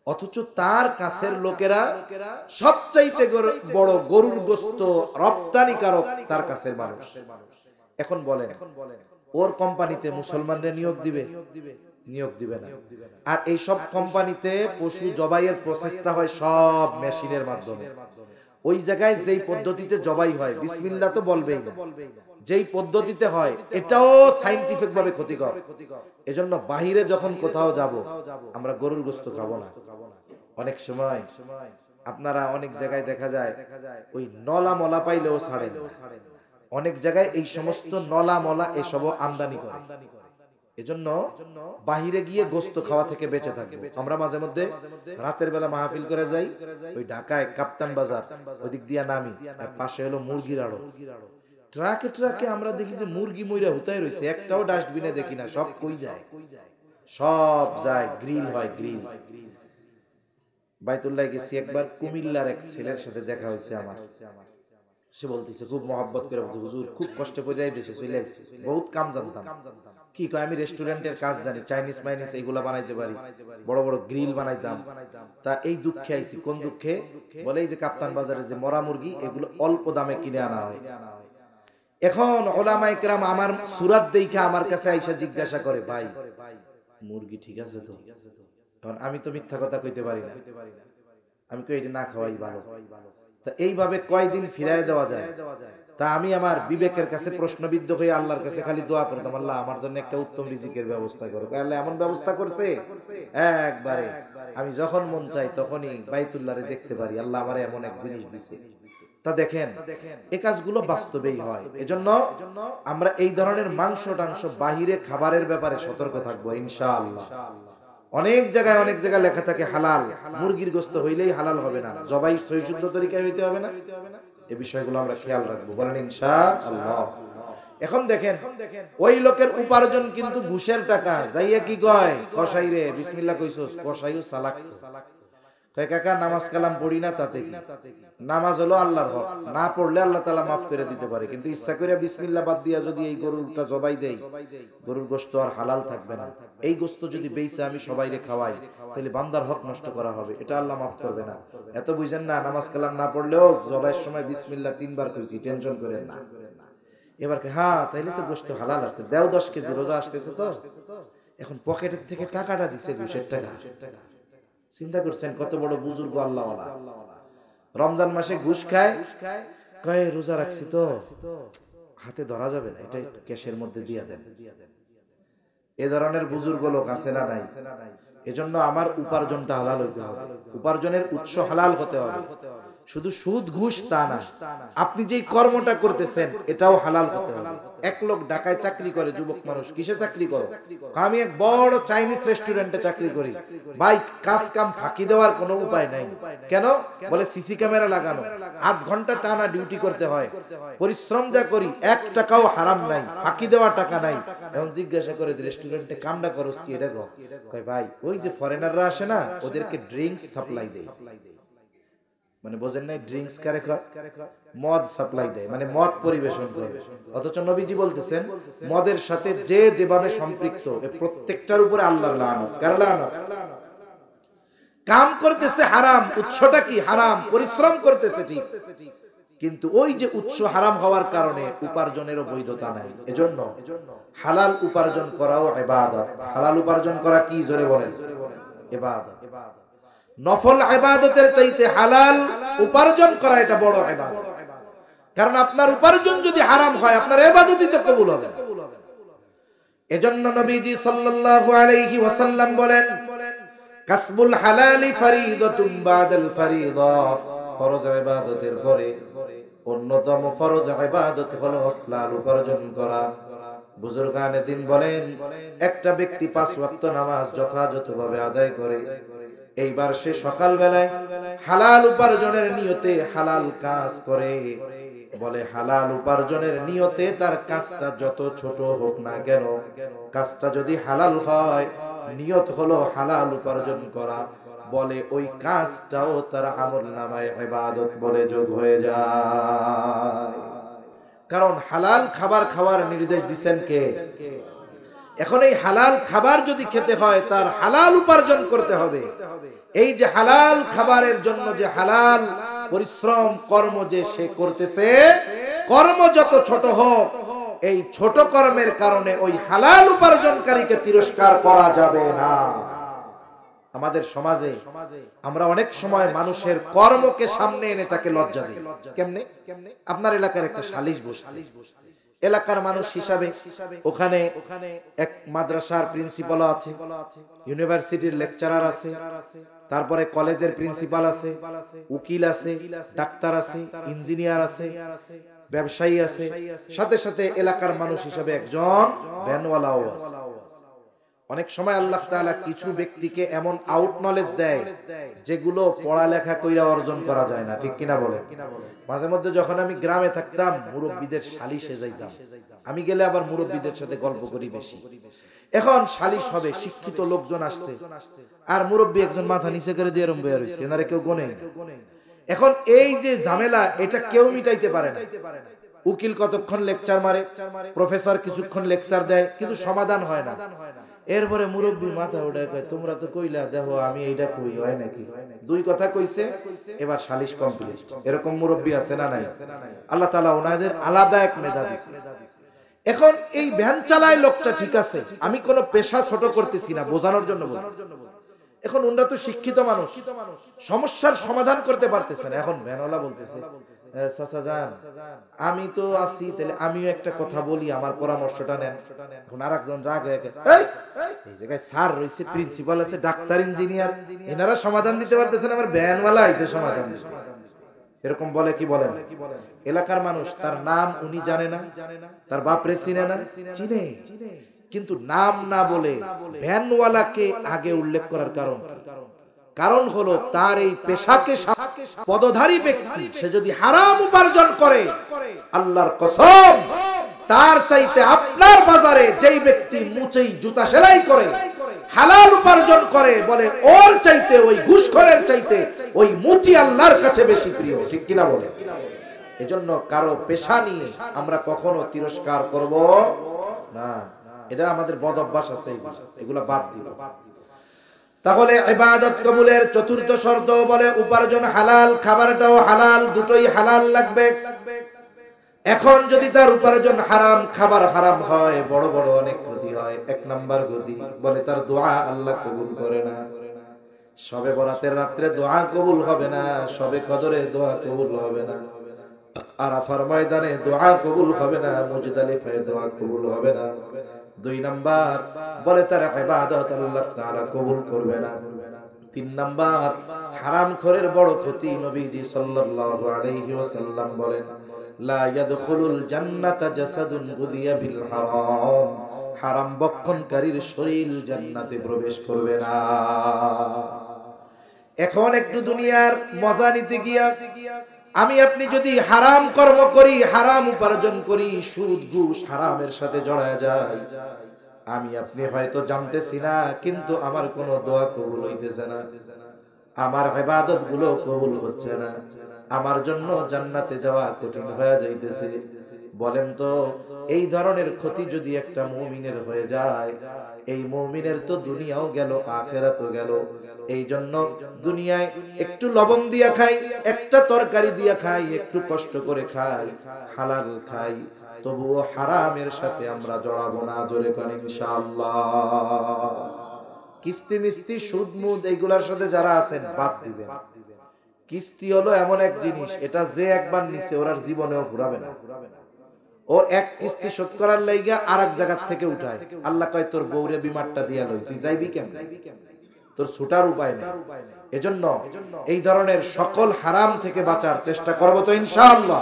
অথচ তার কাছের লোকেরা সবচাইতে বড় গরুর গোশত রপ্তানিকারক তার কাছের মানুষ। এখন বলেন, ওর কোম্পানিতে মুসলমানরা নিয়োগ দিবে? নিয়োগ দিবে না। আর এই সব কোম্পানিতে পশু জবাইয়ের প্রসেসটা হয় সব মেশিনের মাধ্যমে। ওই জায়গায় যেই পদ্ধতিতে জবাই হয়, বিসমিল্লাহ তো বলবেই না, যেই পদ্ধতিতে হয় এটাও সায়েন্টিফিক ভাবে ক্ষতিকর। এজন্য বাহিরে যখন কোথাও যাব, আমরা গরুর গোশত খাবো না। অনেক সময় আপনারা অনেক জায়গায় দেখা যায় ওই নলা মলা পাইলেও ছাড়ে না। অনেক জায়গায় এই সমস্ত নলা মলা এসব আমদানি করে। এজন্য বাহিরে গিয়ে গোশত খাওয়া থেকে বেঁচে থাকবো। আমরা মাঝে মধ্যে রাতের বেলা মাহফিল করে যাই, ওই ঢাকায় কাপ্তান বাজার ওইদিক দিয়া নামি, আর পাশে হলো মুরগির আড়ত। ট্রাকে ট্রাকে আমরা দেখি যে মুরগি মইরা হুতায় রয়েছে, একটাও ডাস্টবিনে দেখি না, সব কই যায়? সব যায় গ্রিল হয়, গ্রিল। বাইতুল্লাহ গেছি একবার, কুমিল্লার এক ছেলের সাথে দেখা হয়েছে আমার। সে বলতেছে খুব মহব্বত করে, হুজুর খুব কষ্টে পড়ে দেশে চলে আসছি, বহুত কাম জানতাম। কি কয়, আমি রেস্টুরেন্টের কাজ জানি, চাইনিজ মাইনিজ এইগুলা বানাইতে পারি, বড় বড় গ্রিল বানাইতাম। তা এই দুঃখে আইছি। কোন দুঃখে? বলে এই যে কাপ্তান বাজারে যে মরা মুরগি, এগুলো অল্প দামে কিনে আনা হয়। এখন ওলামায়ে কেরাম আমার সুরাত দেখে আমার কাছে আইসা জিজ্ঞাসা করে, ভাই মুরগি ঠিক আছে তো? এখন আমি তো মিথ্যা কথা কইতে পারি না, আমি কই এটা না খাওয়াই ভালো। তা এইভাবে কয়দিন ফিরায় দেওয়া যায়? তা আমি আমার বিবেকের কাছে প্রশ্নবিদ্ধ হয়ে আল্লাহর কাছে খালি দোয়া করতাম, আল্লাহ আমার জন্য একটা উত্তম রিজিকের ব্যবস্থা করো। আল্লাহ এমন ব্যবস্থা করছে একবারে আমি যখন মন চাই তখনই বাইতুল্লাহরে দেখতে পারি। আল্লাহ আমারে এমন এক জিনিস দিছে। তা দেখেন, এই কাজগুলো বাস্তবেই হয়। এজন্য আমরা এই ধরনের মাংস টাংস বাহিরে খাবারের ব্যাপারে সতর্ক থাকবো ইনশাআল্লাহ। অনেক জায়গায় লেখা থাকে হালাল, মুরগির গোশত হইলেই হালাল হবে না, জবাই সহি শুদ্ধ তরিকায় হইতে হবে না। এই বিষয়গুলো আমরা খেয়াল রাখবো, বলেন ইনশাআল্লাহ। এখন দেখেন, ওই লোকের উপার্জন কিন্তু ঘুষের টাকা। যাইয়া কি কয়, কসাই রে বিসমিল্লাহ কইছস, কসাইও সালাক। কয় কাকা নামাজ কালাম পড়ি না, তাতে কি? নামাজ হলো আল্লাহর হক, না পড়লে আল্লাহ তাআলা মাফ করে দিতে পারে, কিন্তু ইচ্ছা করে বিসমিল্লাহ বাদ দিয়া যদি এই গরুটা জবাই দেই, গরুর গোশত আর হালাল থাকবে না। এই গোশত যদি বেইচা আমি সবাইরে খাওয়াই, তাহলে বান্দার হক নষ্ট করা হবে, এটা আল্লাহ মাফ করবে না। এত বুঝেন না, নামাজ কালাম না পড়লেও জবাইয়ের সময় বিসমিল্লাহ 3 বার কইছি, টেনশন করেন না। এবার হ্যাঁ তাইলে তো গোশত হালাল আছে, দেও 10 কেজি, রোজা আসতেছে তো। এখন পকেটের থেকে টাকাটা দিছে, ঘুষের টাকা। চিন্তা করছেন কত বড় বুজুর্গ আল্লাহওয়ালা, রমজান মাসে ঘুষ খায়, কয় রোজা রাখছি তো হাতে ধরা যাবে না, এটা ক্যাশের মধ্যে দিয়ে দেন। এ ধরনের বুজুর্গ লোক আছে না নাই? এজন্য আমার উপার্জনটা হালাল হইতে হবে, উপার্জনের উৎস হালাল হতে হবে। শুধু সুদ ঘুষ তা না, আপনি যেই কর্মটা করতেছেন এটাও হালাল হতে হবে। এক লোক ঢাকায় চাকরি করে, যুবক মানুষ, কিসে চাকরি করো? আমি এক বড় চাইনিজ রেস্টুরেন্টে চাকরি করি। ভাই কাজ কাম ফাঁকি দেওয়ার কোনো উপায় নাই। কেন? বলে সিসি ক্যামেরা লাগানো, 8 ঘন্টা টানা ডিউটি করতে হয়, পরিশ্রম যা করি 1 টাকাও হারাম নাই, ফাঁকি দেওয়া টাকা নাই। এখন জিজ্ঞাসা করে রেস্টুরেন্টে কামটা করস কি? এটা কয় ভাই ওই যে ফরেনাররা আসে না, ওদেরকে ড্রিঙ্কস সাপ্লাই দেয়। মানে বোঝেন নাই, ড্রিঙ্কস কারে খায়? মদ সাপ্লাই দেয়, মানে মদ পরিবেশন করে। অথচ নবীজি বলতেছেন মদের সাথে যে যেভাবে সম্পৃক্ত, প্রত্যেকটার উপরে আল্লাহর লানত। কার লানত? কাম করতেছে হারাম, উৎসটা কি হারাম, পরিশ্রম করতেছে ঠিক, কিন্তু ওই যে উৎস হারাম হওয়ার কারণে উপার্জনেরও বৈধতা নাই। এজন্য হালাল উপার্জন করাও ইবাদত। হালাল উপার্জন করা কি, জোরে বলেন? ইবাদত। নফল ইবাদতের চাইতে হালাল উপার্জন করা এটা বড় ইবাদত। কারণ আপনার উপার্জন যদি হারাম হয়, আপনার ইবাদতই তো কবুল হবে না। এজন্য নবীজি সাল্লাল্লাহু আলাইহি ওয়াসাল্লাম বলেন, কাসবুল হালালি ফরিদাতুন বাদাল ফরিদা। ফরজ ইবাদতের পরে অন্যতম ফরজ ইবাদত হলো হালাল উপার্জন করা। বুজুর্গানে দিন বলেন, একটা ব্যক্তি 5 ওয়াক্ত নামাজ যথাযথভাবে আদায় করে, এইবার সে সকাল বেলায় হালাল উপার্জনের নিয়তে হালাল কাজ করে। বলে হালাল উপার্জনের নিয়তে তার কাজটা যত ছোট হোক না কেন, কাজটা যদি হালাল হয়, নিয়ত হলো হালাল উপার্জন করা, বলে ওই কাজটাও তার আমলনামায় ইবাদত বলে যোগ হয়ে যায়। কারণ হালাল খাবার খাওয়ার নির্দেশ দিবেন কে? এখন এই হালাল খাবার যদি খেতে হয়, তার হালাল উপার্জন করতে হবে। এই যে হালাল খাবারের জন্য যে হালাল পরিশ্রম কর্ম যে সে করতেছে, কর্ম যত ছোট হোক, এই ছোট কর্মের কারণে ওই হালাল উপার্জনকারীকে তিরস্কার করা যাবে না। আমাদের সমাজে আমরা অনেক সময় মানুষের কর্মকে সামনে এনে তাকে লজ্জা দিই। কেমনে? আপনার এলাকার একটা সালিশ বসছে, এলাকার মানুষ হিসাবে ওখানে এক মাদ্রাসার প্রিন্সিপাল আছে, ইউনিভার্সিটির লেকচারার আছে, তারপরে কলেজের প্রিন্সিপাল আছে, উকিল আছে, ডাক্তার আছে, ইঞ্জিনিয়ার আছে, ব্যবসায়ী আছে, সাথে সাথে এলাকার মানুষ হিসাবে একজন ভ্যানওয়ালাও আছে। অনেক সময় আল্লাহ তাআলা কিছু ব্যক্তিকে এমন আউট নলেজ দেয় যেগুলো পড়ালেখা কইরা অর্জন করা যায় না, ঠিক কিনা বলেন? মাঝে মধ্যে যখন আমি গ্রামে থাকতাম, মুরব্বীদের সালিশে যাইতাম, আমি গেলে আবার মুরব্বীদের সাথে গল্প করি বেশি। এখন সালিশ হবে, শিক্ষিত লোকজন আসছে, আর মুরব্বী একজন মাথা নিচে করে দিয়ে এরম বইয়া রইছে, এনারে কেউ গোনে না। এখন এই যে ঝামেলা, এটা কেউ মিটাইতে পারে না। উকিল কতক্ষণ লেকচার মারে, প্রফেসর কিছুক্ষণ লেকচার দেয়, কিন্তু সমাধান হয় না। এরপরে মুরব্বী মাথা উঠে কয়, তোমরা তো কইলা দেখো আমি এইটা কই, হয় নাকি? দুই কথা কইছে, এবার সালিশ কমপ্লিট। এরকম মুরব্বী আছে না নাই? আল্লাহ তাআলা ওনাদের আলাদা এক মেধা দিয়েছে। এখন এই ভ্যান চালায় লোকটা ঠিক আছে, আমি কোন পেশা ছোট করতেছি না, বোঝানোর জন্য বলতেছি। এখন ওনারা তো শিক্ষিত মানুষ, সমস্যার সমাধান করতে পারতেছে না। এখন ভ্যানওয়ালা বলতেছে, চাচা যান আমি তো আছি, তাহলে আমিও একটা কথা বলি, আমার পরামর্শটা নেন। এখন আরেকজন রাগ হয়ে গেল, এই জায়গায় স্যার রয়েছে, প্রিন্সিপাল আছে, ডাক্তার, ইঞ্জিনিয়ার, এনারা সমাধান দিতে পারতেছেন, আমার ভ্যানওয়ালা আইছে সমাধান দিতে। এরকম বলে কি বলে? এলাকার মানুষ, তার নাম উনি জানে না, তার বাপরে চিনে না, চিনে কিন্তু নাম না বলে ভ্যানওয়ালাকে আগে উল্লেখ করার কারণ হলো তার এই পেশাকে পদধারী ব্যক্তি, সে যদি হারাম উপার্জন করে, আল্লাহর কসম তার চাইতে আপনার বাজারে যেই ব্যক্তি মুচেই জুতা সেলাই করে হালাল উপার্জন করে, বলে ওর চাইতে, ওই ঘুষখোরের চাইতে ওই মুচি আল্লাহর কাছে বেশি প্রিয়। ঠিক কিনা বলে? এজন্য কারো পেশা নিয়ে আমরা কখনো তিরস্কার করব না। এটা আমাদের বদ অভ্যাস আছে, এগুলা বাদ দিব। তাহলে ইবাদত কবুলের চতুর্থ শর্ত বলে উপার্জন হালাল, খাবারটাও হালাল, দুটোই হালাল লাগবে। এখন যদি তার উপার্জন হারাম, খাবার হারাম হয়, বড় বড় অনেক ক্ষতি হয়। এক নাম্বার ক্ষতি বলে তার দোয়া আল্লাহ কবুল করে না। শবে বরাতের রাত্রে দোয়া কবুল হবে না, শবে কদরে দোয়া কবুল হবে না, আরাফার ময়দানে দোয়া কবুল হবে না, মুজদালিফায় দোয়া কবুল হবে না। দুই নাম্বার বলে তার ইবাদত আল্লাহ তাআলা কবুল করবে না। তিন নাম্বার হারামখোরের বড় ক্ষতি, নবীজি সাল্লাল্লাহু আলাইহি ওয়াসাল্লাম বলেন, লা ইয়াদখুলুল জান্নাতা জাসাদুন গুদিয়া বিল হারাম, হারাম বক্ষণকারীর শরীর জান্নাতে প্রবেশ করবে না। এখন একটু দুনিয়ার মজা নিতে গিয়া আমি আপনি যদি হারাম কর্ম করি, হারাম উপার্জন করি, সুদ ঘুষ হারামের সাথে জড়ায় যায়, আমি আপনি হয়তো জানতেছি না, কিন্তু আমার কোনো দোয়া কবুল হইতেছে না, আমার ইবাদত গুলো কবুল হচ্ছে না, আমার জন্য জান্নাতে যাওয়া কঠিন হয়ে যাইতেছে। বলেন তো এই ধরনের ক্ষতি যদি একটা মুমিনের হয়ে যায়, এই মুমিনের তো দুনিয়াও গেল, আখিরাতও গেল। এই জন্য দুনিয়ায় একটু লবণ দিয়া খাই, একটা তরকারি দিয়া খাই, একটু কষ্ট করে খাই, হালাল খাই, তবুও হারামের সাথে আমরা জড়াবো না। জোরে কোন ইনশাআল্লাহ। কিস্তি মিস্তি সুদ মুদ এইগুলার সাথে যারা আছেন বাদ দিবেন। কিস্তি হলো এমন এক জিনিস, এটা যে একবার নিছে ওর জীবনেও ঘুরাবে না। ও এক কিস্তি শোধ করার লাইগা আরেক জায়গা থেকে উঠায়। আল্লাহ কয় তোর বউরে বিমারটা দিয়া লই, তুই যাইবি কেমন? তোর ছুটার উপায় নেই। এজন্য এই ধরনের সকল হারাম থেকে বাঁচার চেষ্টা করব তো ইনশাআল্লাহ।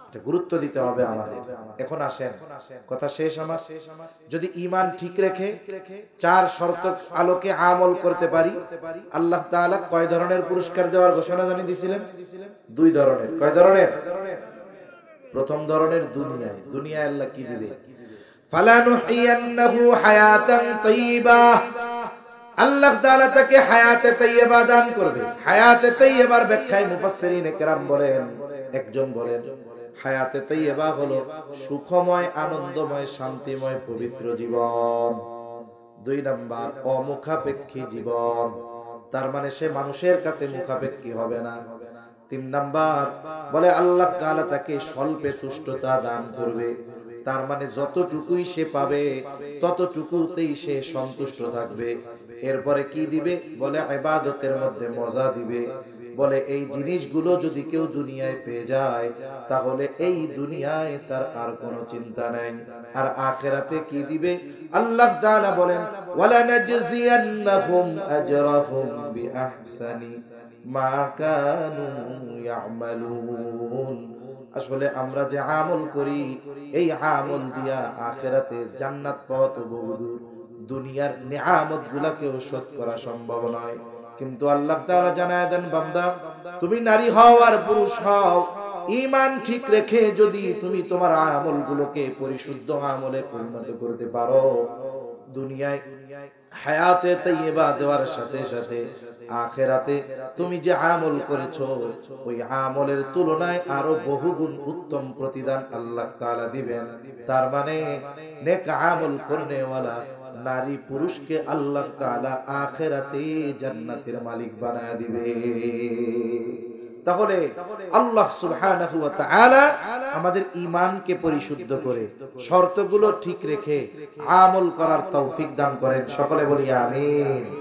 এটা গুরুত্ব দিতে হবে আমাদের। এখন আসেন, কথা শেষ আমার। যদি ঈমান ঠিক রেখে চার শর্ত আলোকে আমল করতে পারি, আল্লাহ তাআলা কয় ধরনের পুরস্কার দেওয়ার ঘোষণা জানিয়ে দিয়েছিলেন? দুই ধরনের। কয় ধরনের? প্রথম ধরনের দুনিয়ায় আল্লাহ কি দিবে? ফালানুহিয়ান্নাহু হায়াতান তাইয়্যিবা, আল্লাহ তাআলা তাকে হায়াতে তাইয়্যিবা দান করবে। হায়াতে তাইয়্যিবার ব্যাখ্যায় মুফাসসিরিনে কেরাম বলেন, একজন বলেন হায়াতে তাইয়্যিবা হলো সুখময়, আনন্দময়, শান্তিময়, পবিত্র জীবন। দুই নাম্বার অমুখাপেক্ষী জীবন, তার মানে সে মানুষের কাছে মুখাপেক্ষী হবে না। তিন নাম্বার বলে আল্লাহ তাআলা তাকে স্বল্পে তুষ্টতা দান করবে, তার মানে যতটুকুই সে পাবে ততটুকুতেই সে সন্তুষ্ট থাকবে। এরপরে কি দিবে? বলে ইবাদতের মধ্যে মজা দিবে। বলে এই জিনিসগুলো যদি কেউ দুনিয়ায় পেয়ে যায়, তাহলে এই দুনিয়ায় তার আর কোনো চিন্তা নাই। আর আখিরাতে কি দিবে? আল্লাহ তাআলা বলেন, ওয়ালা নাজজিয়ান্নাহুম আজরাহুম বিআহসানি মা কানু ইয়ামালুন। আসলে আমরা যে আমল করি, এই আমল দিয়া আখিরাতে জান্নাত পাওয়া তো বহুদূর, দুনিয়ার নিয়ামত গুলাকেও শোধ করা সম্ভব নয়। কিন্তু আল্লাহ তাআলা জানায় দেন, বান্দা তুমি নারী হও আর পুরুষ হও, ঈমান ঠিক রেখে যদি তুমি তোমার আমলগুলোকে পরিশুদ্ধ আমলে পরিণত করতে পারো, দুনিয়ায় হায়াতে তাইয়্যিবা দেওয়ার সাথে সাথে আখিরাতে তুমি যে আমল করেছো ওই আমলের তুলনায় আরো বহুগুণ উত্তম প্রতিদান আল্লাহ তাআলা দিবেন। তার মানে নেক আমল করনেওয়ালা নারী পুরুষকে আল্লাহ তাআলা আখিরাতে জান্নাতের মালিক বানায় দিবে। তাহলে আল্লাহ সুবহানাহু ওয়া তাআলা আমাদের ঈমানকে পরিশুদ্ধ করে শর্তগুলো ঠিক রেখে আমল করার তৌফিক দান করেন। সকলে বলি আমিন।